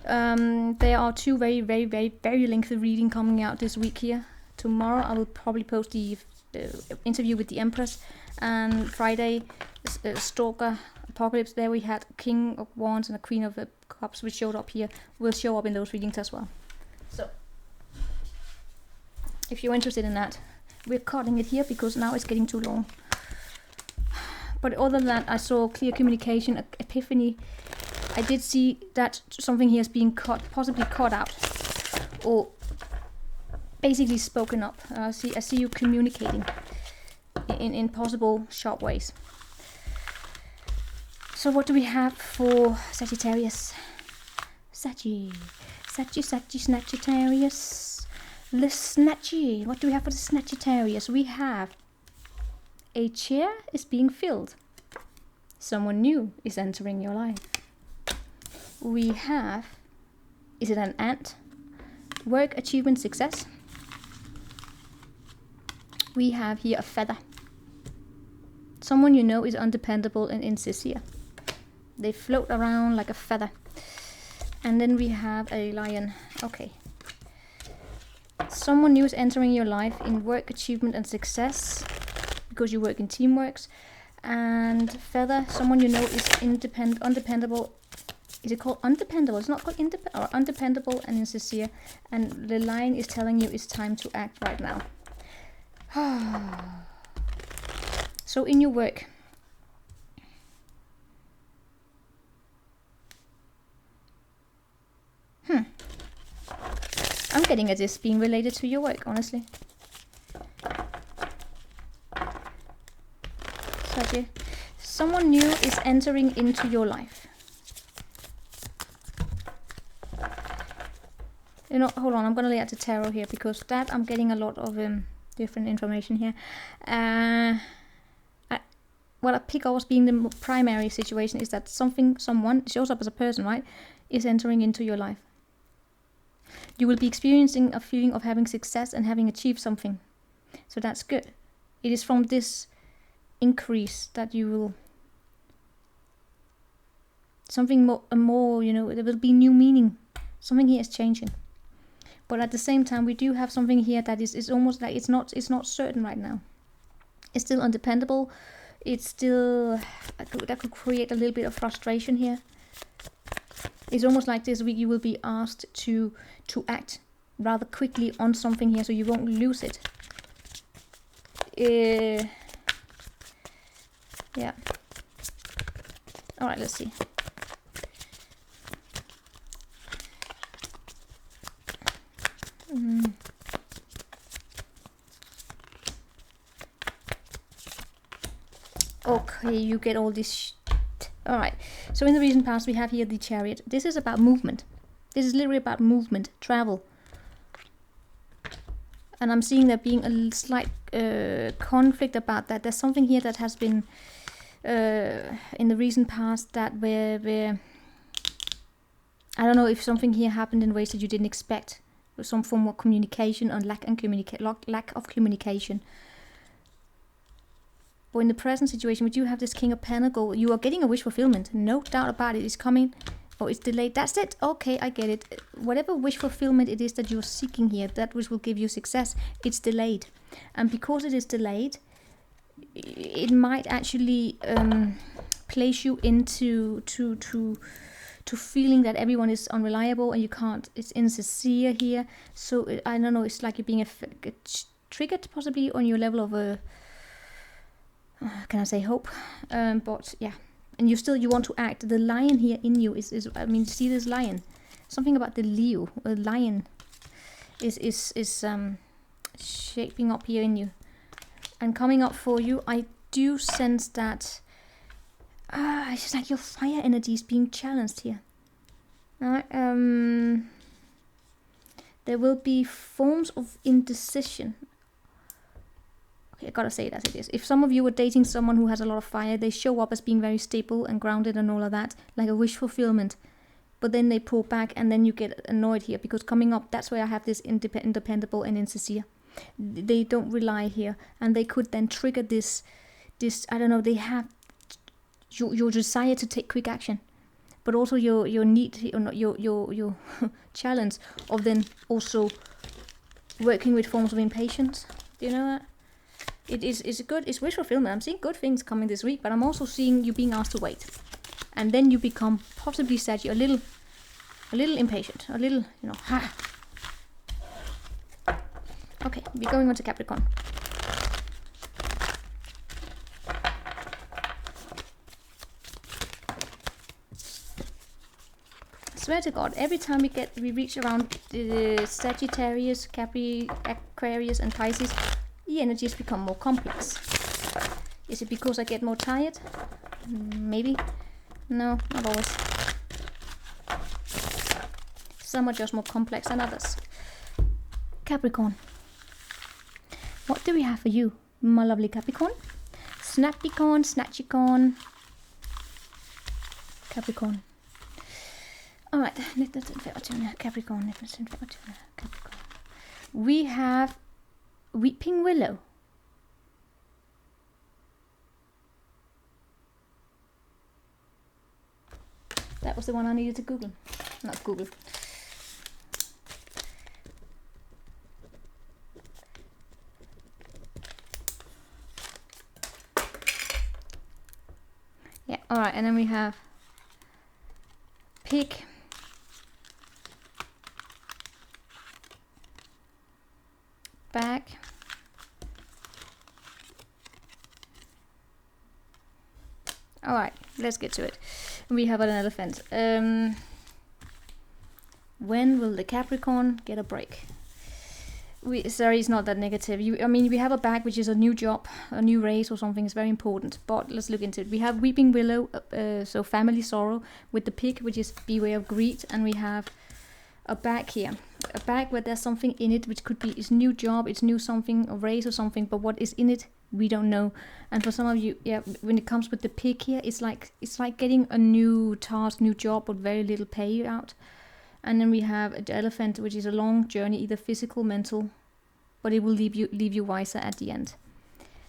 there are two very lengthy reading coming out this week here. Tomorrow I will probably post the interview with the Empress, and Friday, Stalker Apocalypse. There we had King of Wands and a Queen of Cups, which showed up here. Will show up in those readings as well. So, if you're interested in that, we're cutting it here because now it's getting too long. But other than that, I saw clear communication, epiphany. I did see that something here is being possibly cut out, or basically spoken up. I see you communicating in possible sharp ways. So what do we have for Sagittarius? Sagittarius. The Snatchy. What do we have for the Sagittarius? We have a chair is being filled. Someone new is entering your life. We have, is it an ant? Work, achievement, success. We have here a feather. Someone you know is undependable and insincere. They float around like a feather. And then we have a lion. Okay. Someone new is entering your life in work, achievement, and success, because you work in teamworks. And feather, someone you know is undependable. Is it called undependable? It's not called undependable and insincere. And the lion is telling you it's time to act right now. So in your work, I'm getting at this being related to your work, honestly. Sagi. Someone new is entering into your life. You know, hold on, I'm gonna lay out the tarot here because that I'm getting a lot of different information here. What I pick up as being the primary situation is that someone shows up as a person, right, is entering into your life. You will be experiencing a feeling of having success and having achieved something. So that's good. It is from this increase that you will... Something more, you know, there will be new meaning. Something here is changing. But at the same time, we do have something here that is almost like it's not certain right now. It's still undependable. It's still... That could create a little bit of frustration here. It's almost like this week you will be asked to act rather quickly on something here so you won't lose it. Yeah. Alright, let's see. Okay, you get all this Alright, so in the recent past we have here the Chariot. This is about movement. This is literally about movement, travel. And I'm seeing there being a slight conflict about that. There's something here that has been in the recent past that where I don't know if something here happened in ways that you didn't expect. Some form of communication or lack of communication. But in the present situation, we do have this King of Pentacles. You are getting a wish fulfillment. No doubt about it. It's coming. Oh, it's delayed. That's it. Okay, I get it. Whatever wish fulfillment it is that you're seeking here, that which will give you success, it's delayed. And because it is delayed, it might actually place you into to feeling that everyone is unreliable and you can't. It's insincere here. So I don't know. It's like you're being triggered possibly on your level of can I say hope? But yeah, and you want to act. The lion here in you is I mean, see this lion. Something about the Leo, a lion, is shaping up here in you, and coming up for you. I do sense that it's just like your fire energy is being challenged here. Alright, there will be forms of indecision. I gotta say it as it is. If some of you are dating someone who has a lot of fire, they show up as being very stable and grounded and all of that, like a wish fulfillment. But then they pull back and then you get annoyed here because coming up, that's where I have this independable and insincere. They don't rely here, and they could then trigger this I don't know, they have your desire to take quick action, but also your need, your challenge of then also working with forms of impatience. Do you know that? It's good. It's wish fulfillment. I'm seeing good things coming this week, but I'm also seeing you being asked to wait, and then you become possibly sad. You're a little impatient, a little, you know. Ha. Okay, we're going on to Capricorn. I swear to God, every time we reach around Sagittarius, Aquarius, and Pisces, the energies become more complex. Is it because I get more tired? Maybe. No, not always. Some are just more complex than others. Capricorn. What do we have for you, my lovely Capricorn? Snappycorn, Snatchycorn. Capricorn. Alright, Capricorn. We have Weeping Willow. That was the one I needed to Google. Not Google. Yeah, alright, and then we have Pig. Back. Alright, let's get to it. We have an elephant. When will the Capricorn get a break? Sorry, it's not that negative. I mean, we have a bag which is a new job, a new race or something. It's very important. But let's look into it. We have Weeping Willow, so family sorrow, with the pig, which is beware of greed. And we have a bag here. A bag where there's something in it, which could be it's new job, it's new something, a race or something. But what is in it, we don't know. And for some of you, yeah, when it comes with the pig here, it's like getting a new task, new job, but very little payout. And then we have the elephant, which is a long journey, either physical, mental, but it will leave you wiser at the end.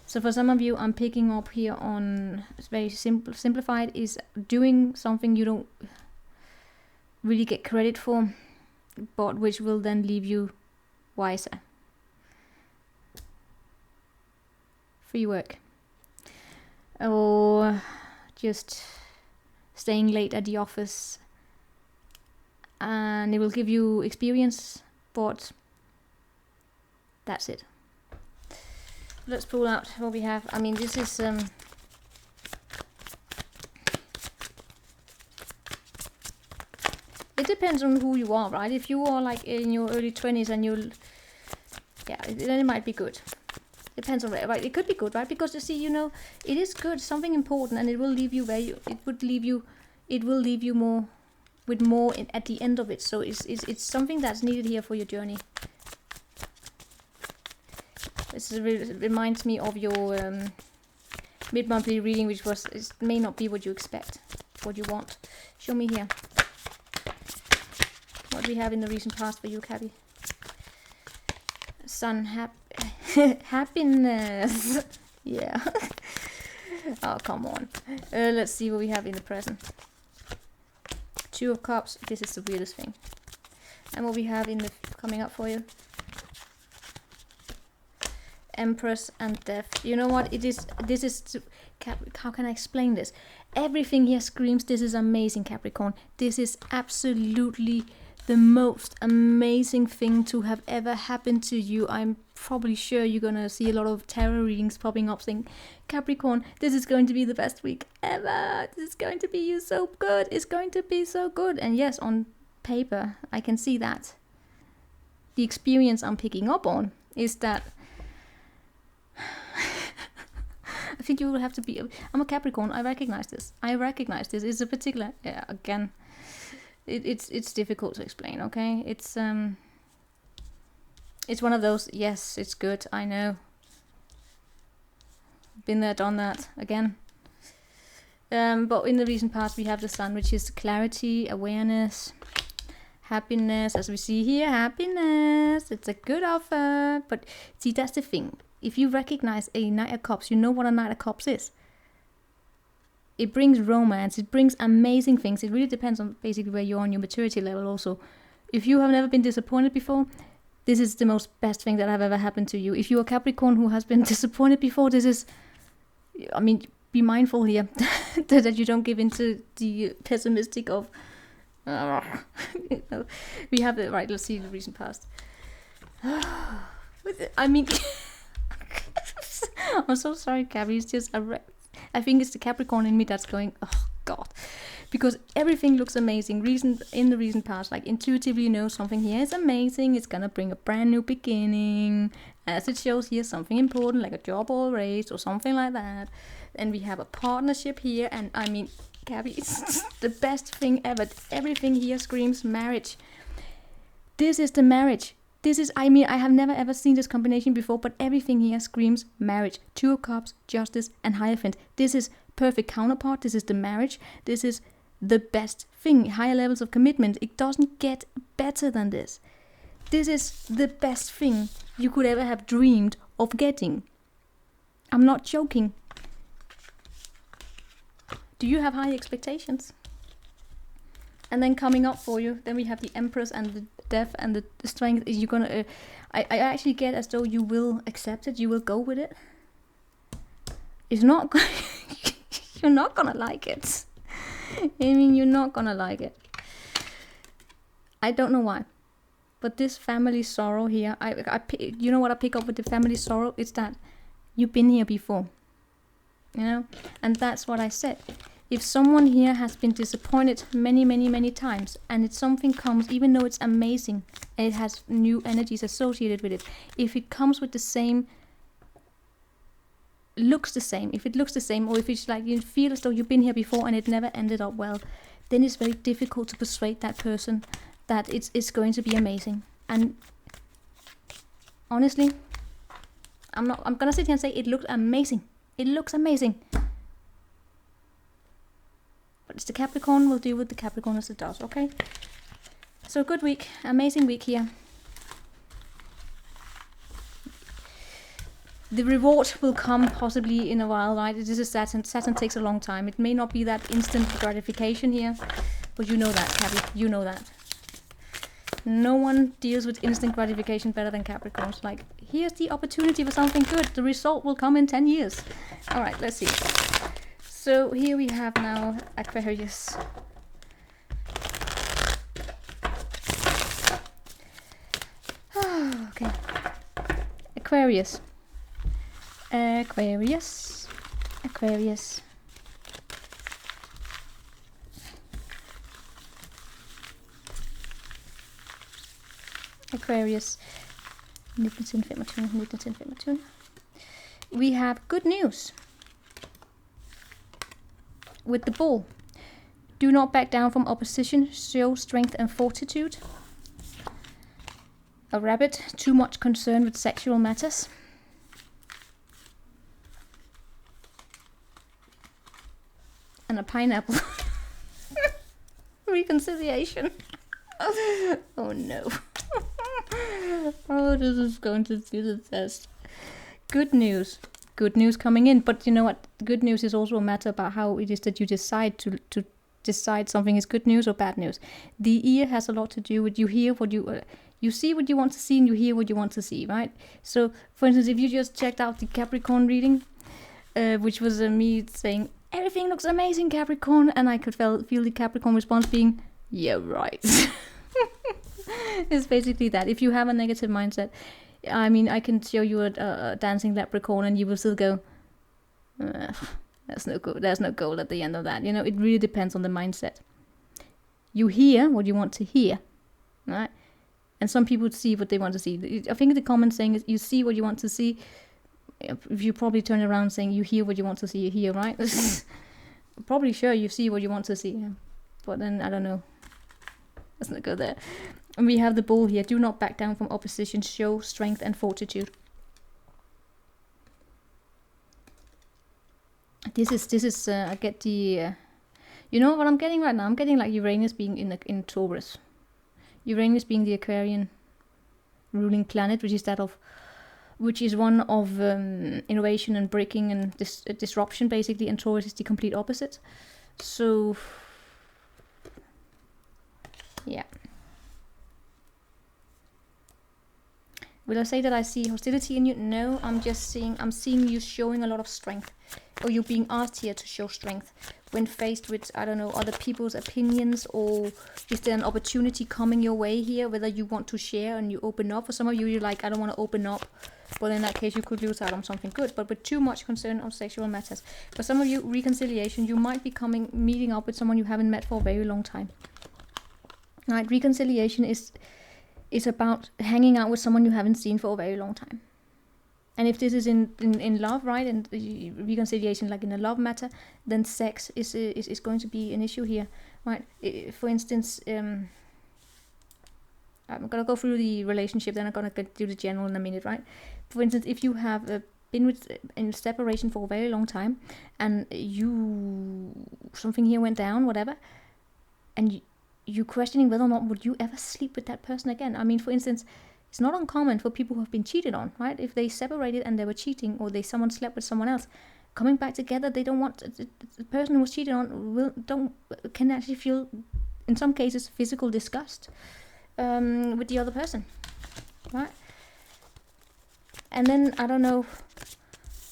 So for some of you, I'm picking up here on, it's very simplified, is doing something you don't really get credit for, but which will then leave you wiser. Free work. Or just staying late at the office. And it will give you experience, but that's it. Let's pull out what we have. I mean, this is it depends on who you are, right? If you are like in your early 20s and you'll, yeah, then it might be good. Depends on where, right? It could be good, right? Because you see, you know, it is good, something important, and it will leave you where you, it will leave you more, with more at the end of it. So it's something that's needed here for your journey. This reminds me of your mid-monthly reading, which was, it may not be what you expect, what you want. Show me here what we have in the recent past for you, Cabby. Sun, happiness. Yeah. Oh, come on. Let's see what we have in the present. Two of Cups. This is the weirdest thing. And what we have in the coming up for you. Empress and Death. You know what? This is how can I explain this? Everything here screams this is amazing, Capricorn. This is absolutely the most amazing thing to have ever happened to you. I'm probably sure you're gonna see a lot of tarot readings popping up saying, Capricorn, this is going to be the best week ever. This is going to be you so good. It's going to be so good. And yes, on paper, I can see that. The experience I'm picking up on is that I think you will have to be, I'm a Capricorn, I recognize this. It's a particular, yeah, again, it's difficult to explain, okay? It's one of those, yes, it's good, I know. Been there, done that, again. But in the recent past we have the Sun, which is clarity, awareness, happiness, as we see here, happiness, it's a good offer. But see, that's the thing. If you recognize a Knight of Cups, you know what a Knight of Cups is. It brings romance, it brings amazing things. It really depends on basically where you are on your maturity level also. If you have never been disappointed before, this is the most best thing that have ever happened to you. If you're a Capricorn who has been disappointed before, this is, I mean, be mindful here that you don't give into the pessimistic of, we have it, right, let's see the recent past. I mean, I'm so sorry, Gabby, it's just I think it's the Capricorn in me that's going, oh God, because everything looks amazing. In the recent past, like intuitively you know something here is amazing, it's gonna bring a brand new beginning, as it shows here, something important like a job or a race or something like that. And we have a partnership here, and I mean, Gabby, it's the best thing ever. Everything here screams marriage. This is the marriage. This is, I mean, I have never ever seen this combination before, but everything here screams marriage. Two of Cups, Justice, and Hierophant. This is perfect counterpart. This is the marriage. This is the best thing. Higher levels of commitment. It doesn't get better than this. This is the best thing you could ever have dreamed of getting. I'm not joking. Do you have high expectations? And then coming up for you, then we have the Empress and the Death and the Strength. You're gonna, I actually get as though you will accept it. You will go with it. It's not, you're not gonna like it. I mean, you're not gonna like it. I don't know why, but this family sorrow here, you know what I pick up with the family sorrow? It's that you've been here before, you know, and that's what I said. If someone here has been disappointed many times, and it's something comes, even though it's amazing and it has new energies associated with it, if it comes with the same, looks the same, if it looks the same, or if it's like you feel as though you've been here before and it never ended up well, then it's very difficult to persuade that person that it's going to be amazing. And honestly, I'm gonna sit here and say it looks amazing. It looks amazing. But it's the Capricorn, we'll deal with the Capricorn as it does, okay? So good week, amazing week here. The reward will come possibly in a while, right? This is Saturn. Saturn takes a long time. It may not be that instant gratification here, but you know that, Capri. You know that. No one deals with instant gratification better than Capricorns. Like, here's the opportunity for something good. The result will come in 10 years. All right, let's see. So here we have now Aquarius. Okay. Aquarius. Aquarius. Aquarius. Aquarius. 1925. We have good news. With the bull. Do not back down from opposition. Show strength and fortitude. A rabbit. Too much concern with sexual matters. And a pineapple. Reconciliation. Oh no. Oh, this is going to do the test. Good news. Good news coming in. But you know what? Good news is also a matter about how it is that you decide to decide something is good news or bad news. The ear has a lot to do with you hear what you see what you want to see and you hear what you want to see, right? So, for instance, if you just checked out the Capricorn reading, which was me saying, everything looks amazing, Capricorn, and I could feel the Capricorn response being, yeah, right. It's basically that. If you have a negative mindset, I mean, I can show you a dancing leprechaun and you will still go, there's no goal at the end of that. You know, it really depends on the mindset. You hear what you want to hear, right? And some people see what they want to see. I think the common saying is you see what you want to see. If you probably turn around saying you hear what you want to see, you hear, right? Probably sure you see what you want to see. Yeah. But then, I don't know. Let's not go there. And we have the bull here. Do not back down from opposition. Show strength and fortitude. This is I get the, you know what I'm getting right now? I'm getting like Uranus being in Taurus. Uranus being the Aquarian ruling planet, which is one of innovation and breaking and disruption, basically, and Taurus is the complete opposite. So, yeah. Will I say that I see hostility in you? No, I'm seeing you showing a lot of strength, or you being asked here to show strength when faced with, I don't know, other people's opinions, or is there an opportunity coming your way here, whether you want to share and you open up. For some of you, you're like, I don't want to open up, but in that case, you could lose out on something good, but with too much concern on sexual matters. For some of you, reconciliation, you might be meeting up with someone you haven't met for a very long time. Right, reconciliation is about hanging out with someone you haven't seen for a very long time. And if this is in love, right, and reconciliation like in a love matter, then sex is going to be an issue here, right? For instance, I'm going to go through the relationship, then I'm going to do the general in a minute, right? For instance, if you have been in separation for a very long time, and something here went down, whatever, and you questioning whether or not would you ever sleep with that person again. I mean, for instance, it's not uncommon for people who have been cheated on, right? If they separated and they were cheating, or someone slept with someone else, coming back together, they don't want the person who was cheated on can actually feel, in some cases, physical disgust with the other person, right? And then I don't know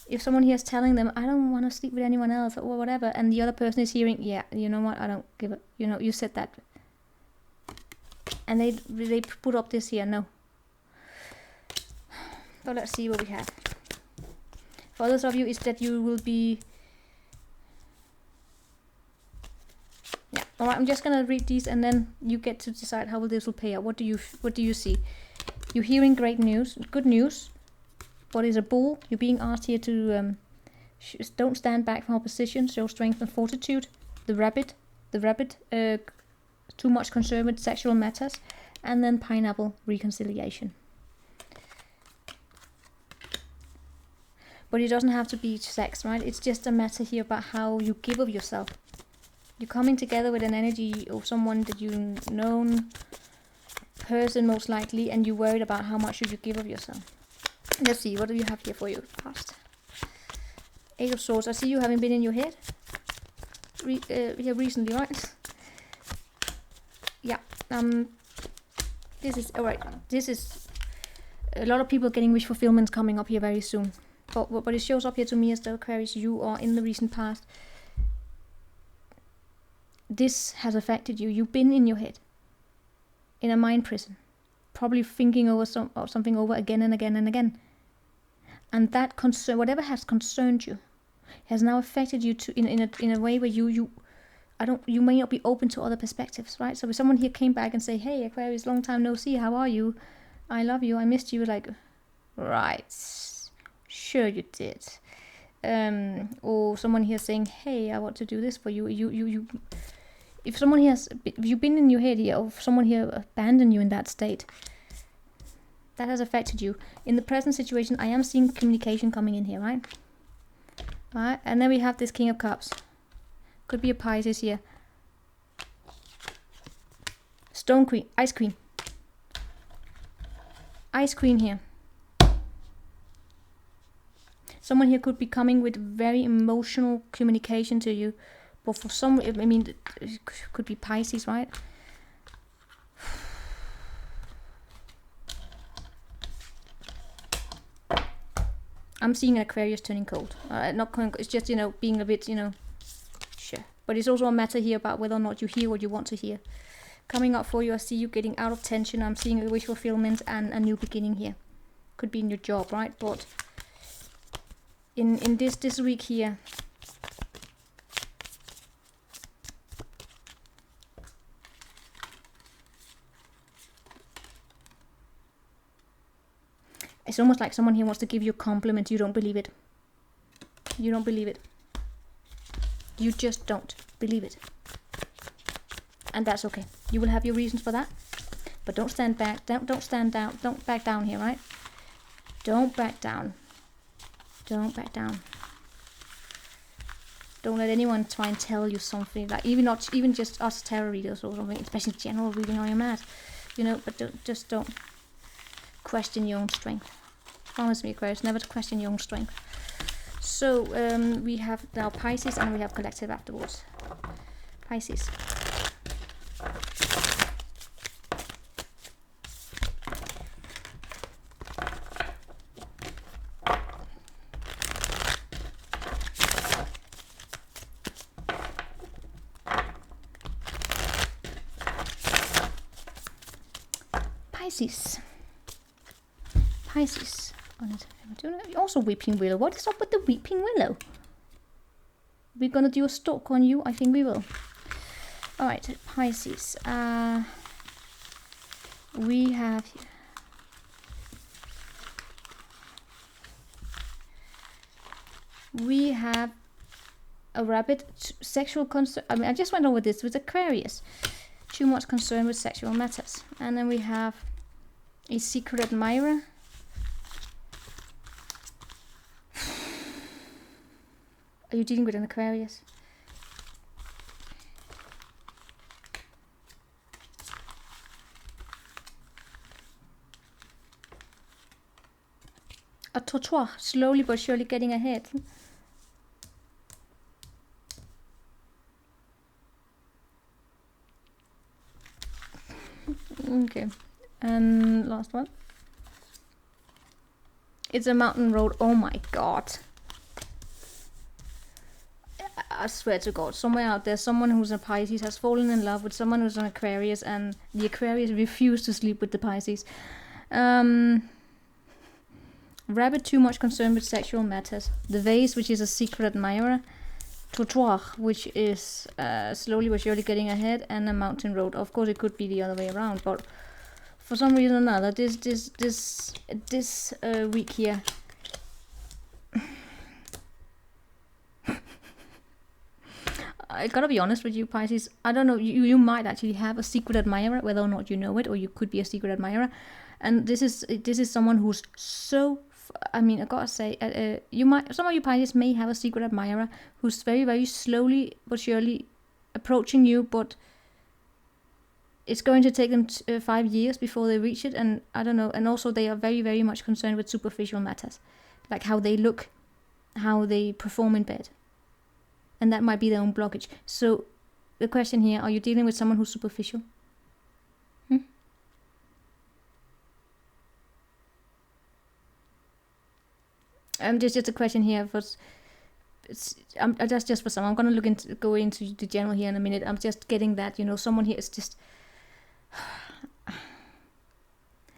if someone here is telling them, I don't want to sleep with anyone else or whatever, and the other person is hearing, yeah, you know what, I don't give it, you know, you said that. And they put up this here, no. So let's see what we have. For others of you, is that you will be All right, I'm just gonna read these, and then you get to decide how this will pay out. What do you see? You're hearing great news, good news. What is a bull? You're being asked here to don't stand back from opposition. Show strength and fortitude. The rabbit. Too much concern with sexual matters, and then pineapple, reconciliation. But it doesn't have to be sex, right? It's just a matter here about how you give of yourself. You're coming together with an energy of someone that you've known, person most likely, and you're worried about how much should you give of yourself. Let's see, what do you have here for you? Past. Eight of Swords. I see you haven't been in your head here recently, right? Yeah. This is alright. This is a lot of people getting wish fulfillments coming up here very soon. But it shows up here to me as the Aquarius, you are in the recent past. This has affected you. You've been in your head, in a mind prison, probably thinking over something over again and again and again. And that concern, whatever has concerned you, has now affected you to in a way where you may not be open to other perspectives, right? So if someone here came back and say, "Hey, Aquarius, long time no see. How are you? I love you. I missed you." Like, right. Sure you did. Or someone here saying, "Hey, I want to do this for you." If someone here if you've been in your head here, or if someone here abandoned you in that state, that has affected you. In the present situation, I am seeing communication coming in here, right? Right, and then we have this King of Cups. Could be a Pisces here. Stone Queen, Ice Queen. Ice Queen here. Someone here could be coming with very emotional communication to you. But for some, I mean, it could be Pisces, right? I'm seeing an Aquarius turning cold. Not cold, it's just, being a bit, sure. But it's also a matter here about whether or not you hear what you want to hear. Coming up for you, I see you getting out of tension. I'm seeing a wish fulfillment and a new beginning here. Could be in your job, right? But in this week here, it's almost like someone here wants to give you a compliment. You don't believe it. You don't believe it. You just don't believe it. And that's okay. You will have your reasons for that. But don't stand back. Don't stand down. Don't back down here, right? Don't back down. Don't back down. Don't let anyone try and tell you something. Like even just us tarot readers or something, especially general reading on your mat. But don't question your own strength. Promise me, Aquarius, never to question your own strength. So we have now Pisces, and we have collective afterwards. Pisces. Pisces. Also Weeping Willow. What is up with the Weeping Willow? We're gonna do a stalk on you. I think we will. Alright, Pisces. We have a rabbit. Sexual concern. I mean, I just went over this with Aquarius. Too much concern with sexual matters. And then we have a secret admirer. Are you dealing with an Aquarius? A tortoise, slowly but surely getting ahead. Okay, and last one. It's a mountain road. Oh my god. I swear to God, somewhere out there, someone who's a Pisces has fallen in love with someone who's an Aquarius, and the Aquarius refused to sleep with the Pisces. Rabbit, too much concerned with sexual matters. The vase, which is a secret admirer. trottoir, which is slowly but surely getting ahead, and a mountain road. Of course, it could be the other way around, but for some reason or another, this week here, I gotta be honest with you, Pisces. I don't know. You might actually have a secret admirer, whether or not you know it, or you could be a secret admirer. And this is someone who's so. I mean, I gotta say, some of you Pisces may have a secret admirer who's very, very slowly but surely approaching you, but it's going to take them 5 years before they reach it. And I don't know. And also, they are very, very much concerned with superficial matters, like how they look, how they perform in bed. And that might be their own blockage. So the question here, are you dealing with someone who's superficial? Just a question here. That's just for some. I'm gonna go into the general here in a minute. I'm just getting that, someone here is just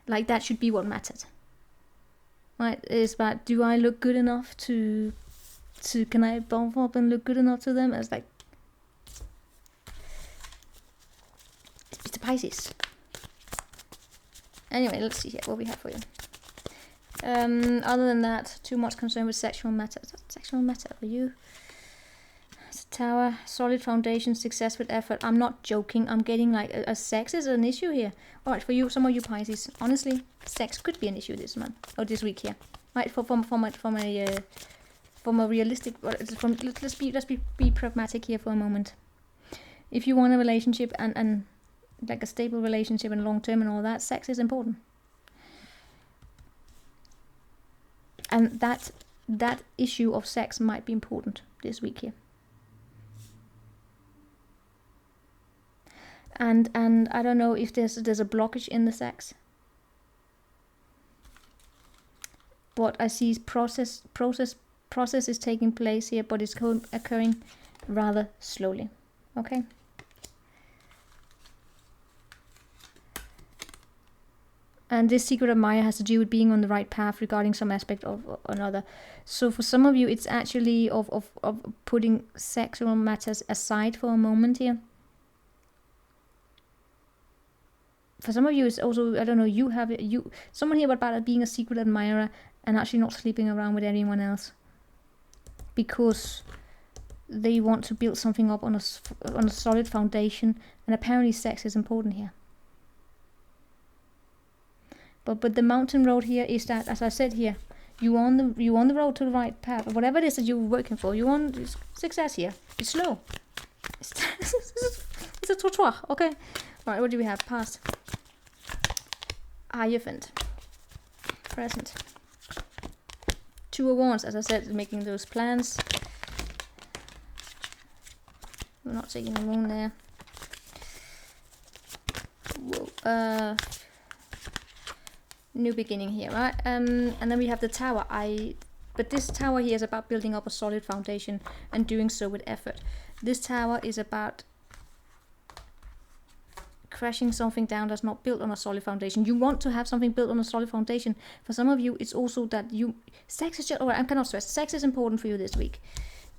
like that should be what matters. Right? It's about, do I look good enough to can I bump up and look good enough to them? It's like, it's the Pisces. Anyway, let's see here what we have for you. Other than that, too much concern with sexual matter. Is that sexual matter for you? It's a Tower, solid foundation, success with effort. I'm not joking. I'm getting like a sex is an issue here. All right, for you, some of you Pisces, honestly, sex could be an issue this month or this week here. Right, from a realistic, let's be pragmatic here for a moment. If you want a relationship and like a stable relationship and long term and all that, sex is important. And that issue of sex might be important this week here. And I don't know if there's a blockage in the sex. What I see is process is taking place here, but it's occurring rather slowly. Okay. And this secret admirer has to do with being on the right path regarding some aspect of another. So for some of you, it's actually of putting sexual matters aside for a moment here. For some of you, it's also, I don't know, someone here about being a secret admirer and actually not sleeping around with anyone else, because they want to build something up on a solid foundation, and apparently sex is important here. But the mountain road here is that, as I said here, you on the road to the right path. Whatever it is that you're working for, you want success here. It's slow. It's a trottoir. Okay. All right. What do we have? Past. Hierophant. Present. Two of Wands, as I said, making those plans. We're not taking the moon there. Whoa. New beginning here, right? And then we have the Tower. But this Tower here is about building up a solid foundation and doing so with effort. This Tower is about crashing something down that's not built on a solid foundation. You want to have something built on a solid foundation. For some of you, it's also that sex is just, alright, I cannot stress, sex is important for you this week.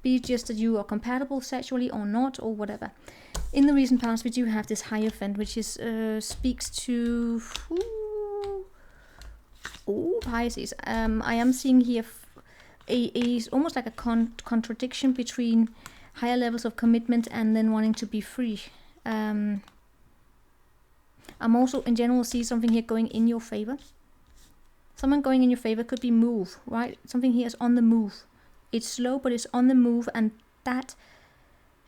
Be it just that you are compatible sexually or not, or whatever. In the recent past, we do have this Hierophant, which is speaks to Pisces. I am seeing here almost like a contradiction between higher levels of commitment and then wanting to be free. I'm also in general see something here going in your favor. Someone going in your favor could be move, right? Something here is on the move. It's slow, but it's on the move, and that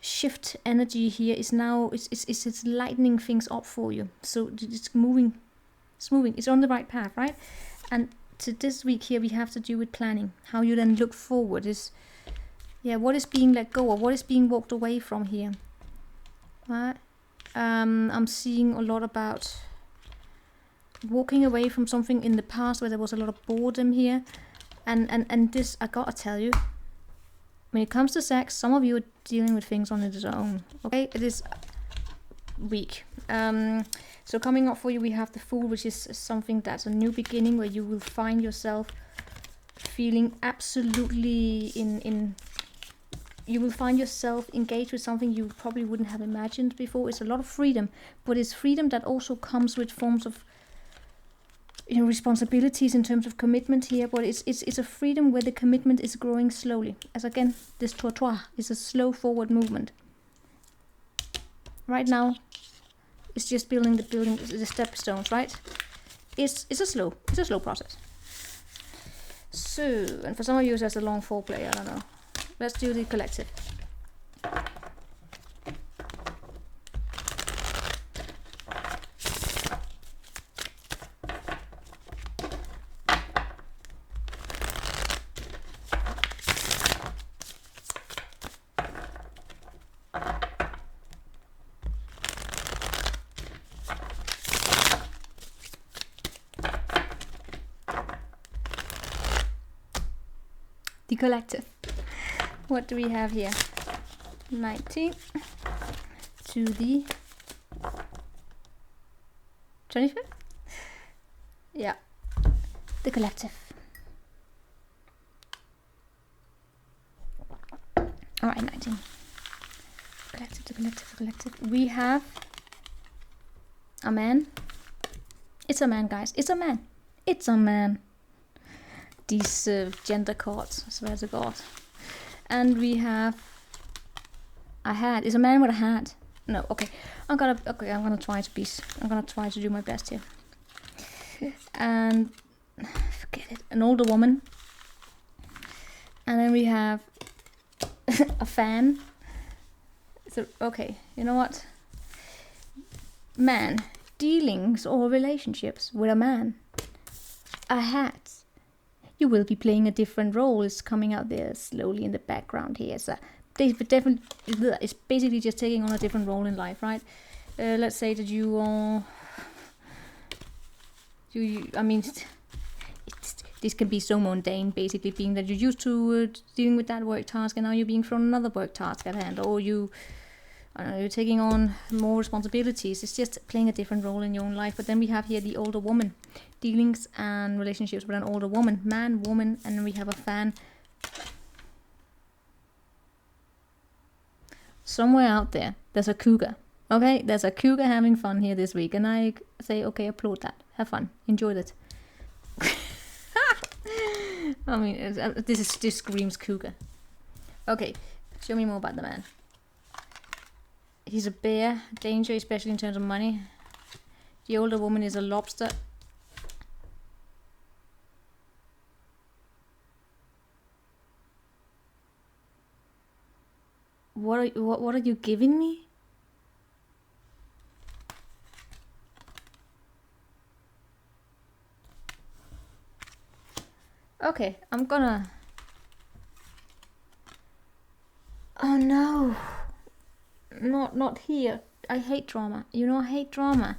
shift energy here is now it's lightening things up for you. So it's moving. It's moving. It's on the right path, right? And to this week here, we have to do with planning. How you then look forward is, what is being let go of? What is being walked away from here? Right? I'm seeing a lot about walking away from something in the past where there was a lot of boredom here. And this, I gotta tell you, when it comes to sex, some of you are dealing with things on its own. Okay? It is weak. So coming up for you, we have the Fool, which is something that's a new beginning where you will find yourself feeling absolutely in you will find yourself engaged with something you probably wouldn't have imagined before. It's a lot of freedom, but it's freedom that also comes with forms of, you know, responsibilities in terms of commitment here. But it's a freedom where the commitment is growing slowly. As again, this trottoir is a slow forward movement. Right now, it's just building the stepstones, right? It's a slow process. So, and for some of you that's a long foreplay, I don't know. Let's do the collective. The collective. What do we have here? 19 to the 25th? Yeah. The collective. Alright, 19. Collective. We have a man. It's a man, guys. It's a man. These gender cards, I swear to God. And we have a hat. It's a man with a hat. No, okay. I'm gonna try to do my best here. And forget it. An older woman. And then we have a fan. So okay, you know what? Man, dealings or relationships with a man. A hat. You will be playing a different role. It's coming out there slowly in the background here. So definitely, it's basically just taking on a different role in life, right? Let's say that you are. I mean, this can be so mundane. Basically, being that you're used to dealing with that work task, and now you're being thrown another work task at hand, or you're taking on more responsibilities. It's just playing a different role in your own life. But then we have here the older woman. Dealings and relationships with an older woman. Man, woman, and then we have a fan. Somewhere out there, there's a cougar. Okay, there's a cougar having fun here this week. And I say, okay, applaud that. Have fun. Enjoy it. I mean, this screams cougar. Okay, show me more about the man. He's a bear. Danger, especially in terms of money. The older woman is a lobster. What are you giving me? Okay, I'm gonna. Oh no, not here. I hate drama. You know, I hate drama.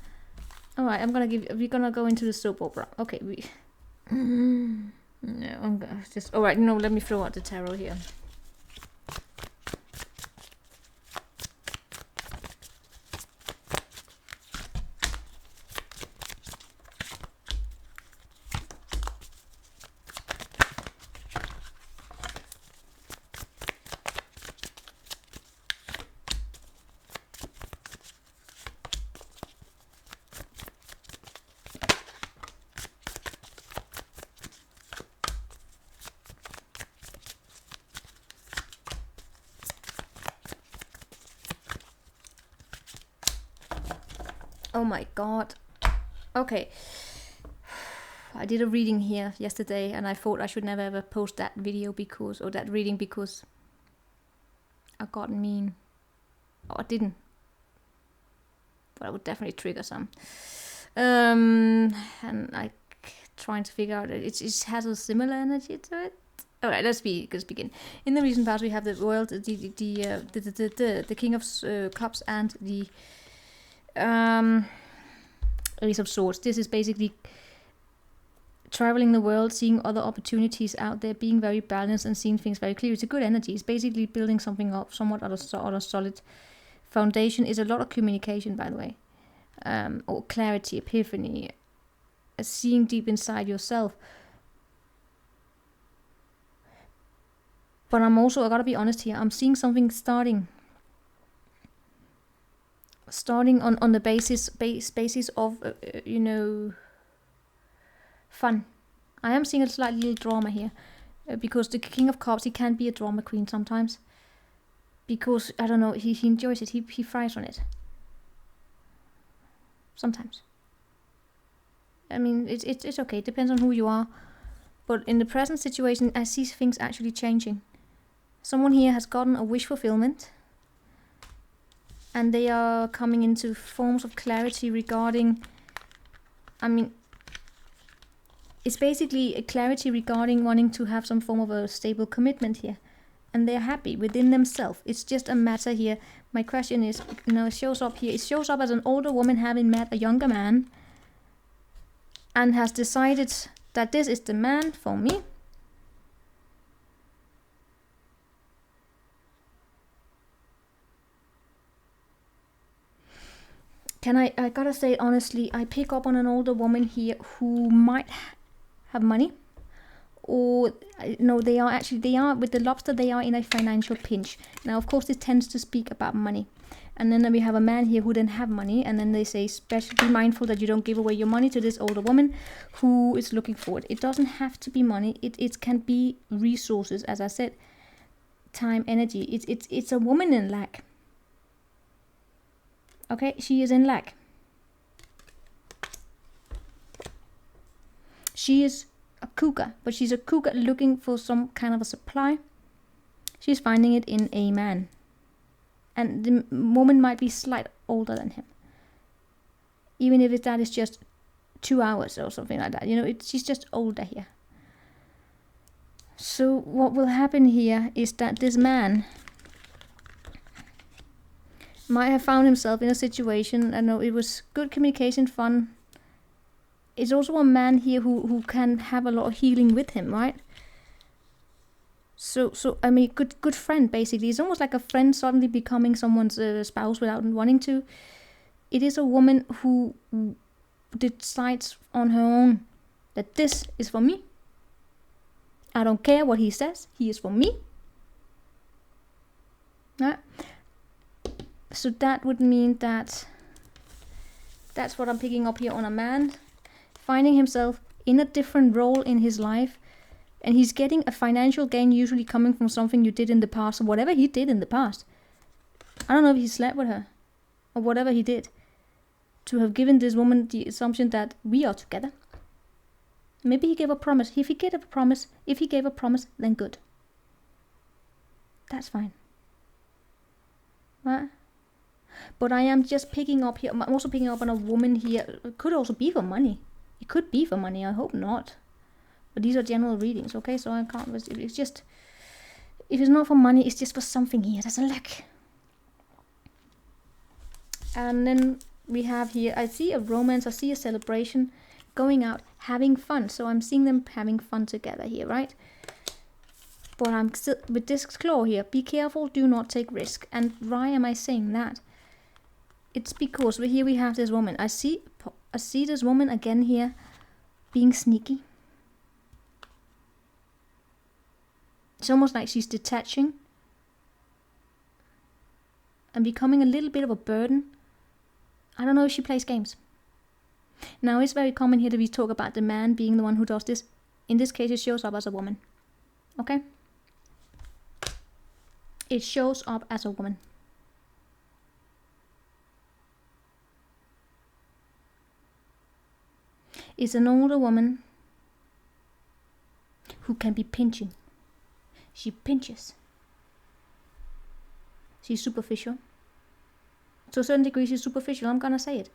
All right, we're gonna go into the soap opera. Okay, no, I'm gonna just. All right, no, let me throw out the tarot here. Oh my god. Okay. I did a reading here yesterday and I thought I should never ever post that video because I got mean. Oh, I didn't. But I would definitely trigger some. And I trying to figure out it has a similar energy to it. Alright, let's begin. In the recent past we have the world, the King of Cups and the Ace of Swords. This is basically traveling the world, seeing other opportunities out there, being very balanced and seeing things very clear. It's a good energy. It's basically building something up somewhat on a solid foundation. Is a lot of communication, by the way, or clarity, epiphany, seeing deep inside yourself. But I'm also, I gotta be honest here, I'm seeing something starting on the basis of, you know, fun. I am seeing a slight little drama here. Because the King of Cups, he can be a drama queen sometimes. Because, I don't know, he enjoys it. He thrives on it. Sometimes. I mean, it's okay. It depends on who you are. But in the present situation, I see things actually changing. Someone here has gotten a wish fulfillment. And they are coming into forms of clarity regarding... I mean... It's basically a clarity regarding wanting to have some form of a stable commitment here. And they're happy within themselves. It's just a matter here. My question is, you know, it shows up here. It shows up as an older woman having met a younger man. And has decided that this is the man for me. I gotta say honestly, I pick up on an older woman here who might have money, or no, they are with the lobster, they are in a financial pinch. Now of course this tends to speak about money, and then we have a man here who didn't have money, and then they say especially be mindful that you don't give away your money to this older woman who is looking for it. It doesn't have to be money, it can be resources, as I said, time, energy. It's a woman in lack. Okay, she is in lack. She is a cougar, but she's a cougar looking for some kind of a supply. She's finding it in a man. And the woman might be slightly older than him. Even if that is just 2 hours or something like that. You know, she's just older here. So what will happen here is that this man might have found himself in a situation, I know it was good communication, fun. It's also a man here who can have a lot of healing with him, right? So I mean, good friend, basically. It's almost like a friend suddenly becoming someone's spouse without wanting to. It is a woman who decides on her own that this is for me. I don't care what he says, he is for me. Right? So that would mean that that's what I'm picking up here on a man. Finding himself in a different role in his life, and he's getting a financial gain usually coming from something you did in the past, or whatever he did in the past. I don't know if he slept with her or whatever he did to have given this woman the assumption that we are together. Maybe he gave a promise. If he gave a promise, then good. That's fine. Right? But I am just picking up here. I'm also picking up on a woman here. It could also be for money. It could be for money. I hope not. But these are general readings, okay? So I can't. It's just, if it's not for money, it's just for something here. There's a lack. And then we have here, I see a romance, I see a celebration, going out, having fun. So I'm seeing them having fun together here, right? But I'm still with this claw here. Be careful, do not take risk. And why am I saying that? It's because here we have this woman. I see this woman again here being sneaky. It's almost like she's detaching and becoming a little bit of a burden. I don't know if she plays games. Now it's very common here that we talk about the man being the one who does this. In this case, it shows up as a woman. Okay? It shows up as a woman. It's an older woman who can be pinching. She pinches. She's superficial. To a certain degree, she's superficial. I'm gonna say it.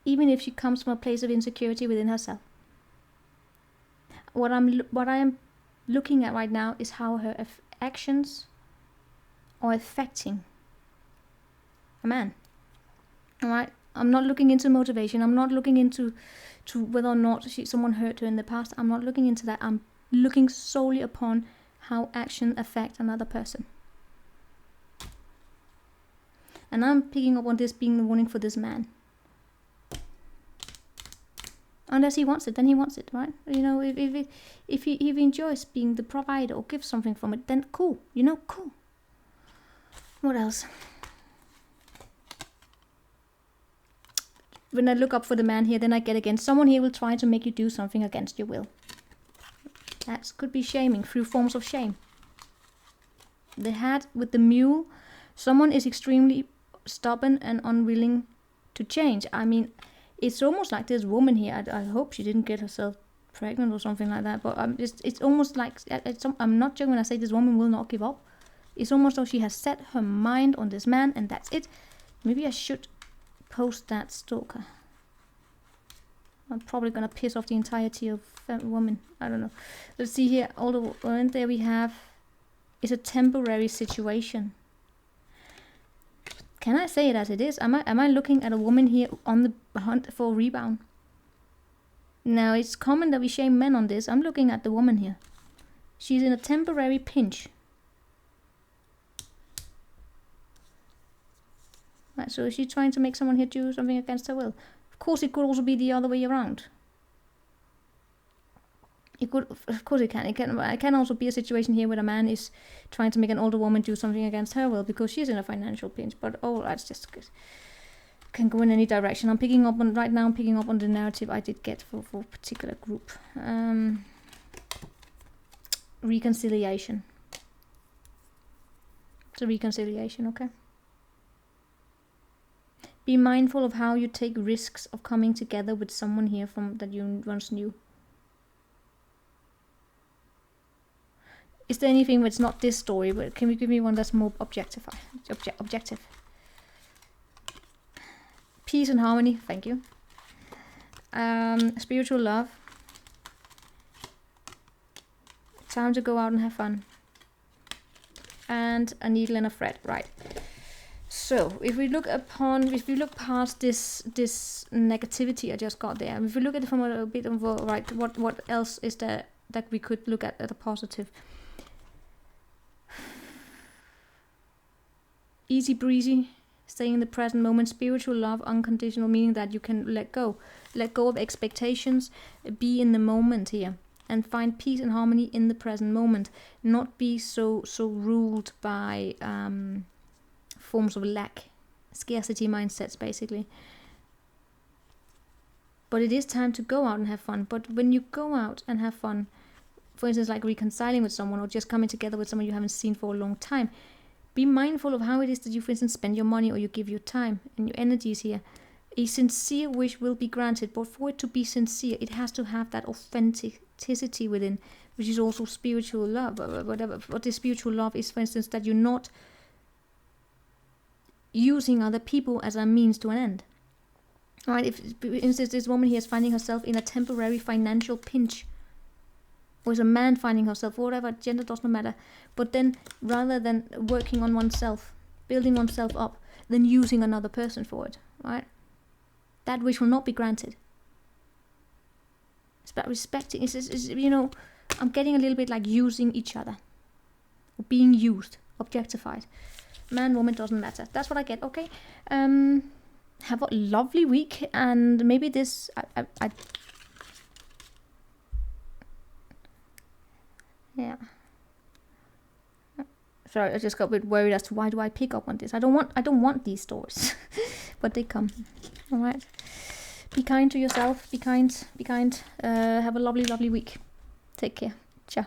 Even if she comes from a place of insecurity within herself. What I am looking at right now is how her actions are affecting a man. Alright? I'm not looking into motivation. I'm not looking into whether or not someone hurt her in the past. I'm not looking into that. I'm looking solely upon how action affect another person. And I'm picking up on this being the warning for this man. Unless he wants it, then he wants it, right? You know, if he enjoys being the provider or gives something from it, then cool, you know, cool. What else? When I look up for the man here, then I get again, someone here will try to make you do something against your will. That could be shaming, through forms of shame. The hat with the mule, someone is extremely stubborn and unwilling to change. I mean, it's almost like this woman here, I hope she didn't get herself pregnant or something like that, but it's almost like, I'm not joking when I say this woman will not give up. It's almost like she has set her mind on this man and that's it. Maybe I should post that stalker. I'm probably gonna piss off the entirety of women. I don't know. Let's see here. And there we have, it's a temporary situation. Can I say it as it is? Am I looking at a woman here on the hunt for a rebound? Now, it's common that we shame men on this. I'm looking at the woman here. She's in a temporary pinch. Right, so is she trying to make someone here do something against her will? Of course, it could also be the other way around. It could, of course, it can. It can also be a situation here where a man is trying to make an older woman do something against her will because she's in a financial pinch. But oh, that's just good. Can go in any direction. I'm picking up on right now. I'm picking up on the narrative I did get for a particular group. Reconciliation. It's a reconciliation, okay. Be mindful of how you take risks of coming together with someone here from that you once knew. Is there anything that's not this story? But can you give me one that's more objective? Peace and harmony. Thank you. Spiritual love. Time to go out and have fun. And a needle and a thread. Right. So if we look past this negativity I just got there, if we look at it from a bit of a, right, what else is there that we could look at a positive? Easy breezy, staying in the present moment. Spiritual love, unconditional, meaning that you can let go of expectations, be in the moment here, and find peace and harmony in the present moment. Not be so ruled by forms of lack, scarcity mindsets, basically. But it is time to go out and have fun. But when you go out and have fun, for instance, like reconciling with someone or just coming together with someone you haven't seen for a long time, be mindful of how it is that you, for instance, spend your money or you give your time and your energies here. A sincere wish will be granted, but for it to be sincere, it has to have that authenticity within, which is also spiritual love. Whatever. What is spiritual love is, for instance, that you're not using other people as a means to an end. Right? If, for instance, this woman here is finding herself in a temporary financial pinch, or is a man finding herself, or whatever, gender does not matter. But then, rather than working on oneself, building oneself up, then using another person for it, right? That wish will not be granted. It's about respecting. It's, you know, I'm getting a little bit like using each other, or being used, objectified. Man, woman, doesn't matter. That's what I get. Okay. Have a lovely week, and maybe this. Yeah. Sorry, I just got a bit worried as to why do I pick up on this. I don't want these stories, but they come. All right. Be kind to yourself. Be kind. Have a lovely week. Take care. Ciao.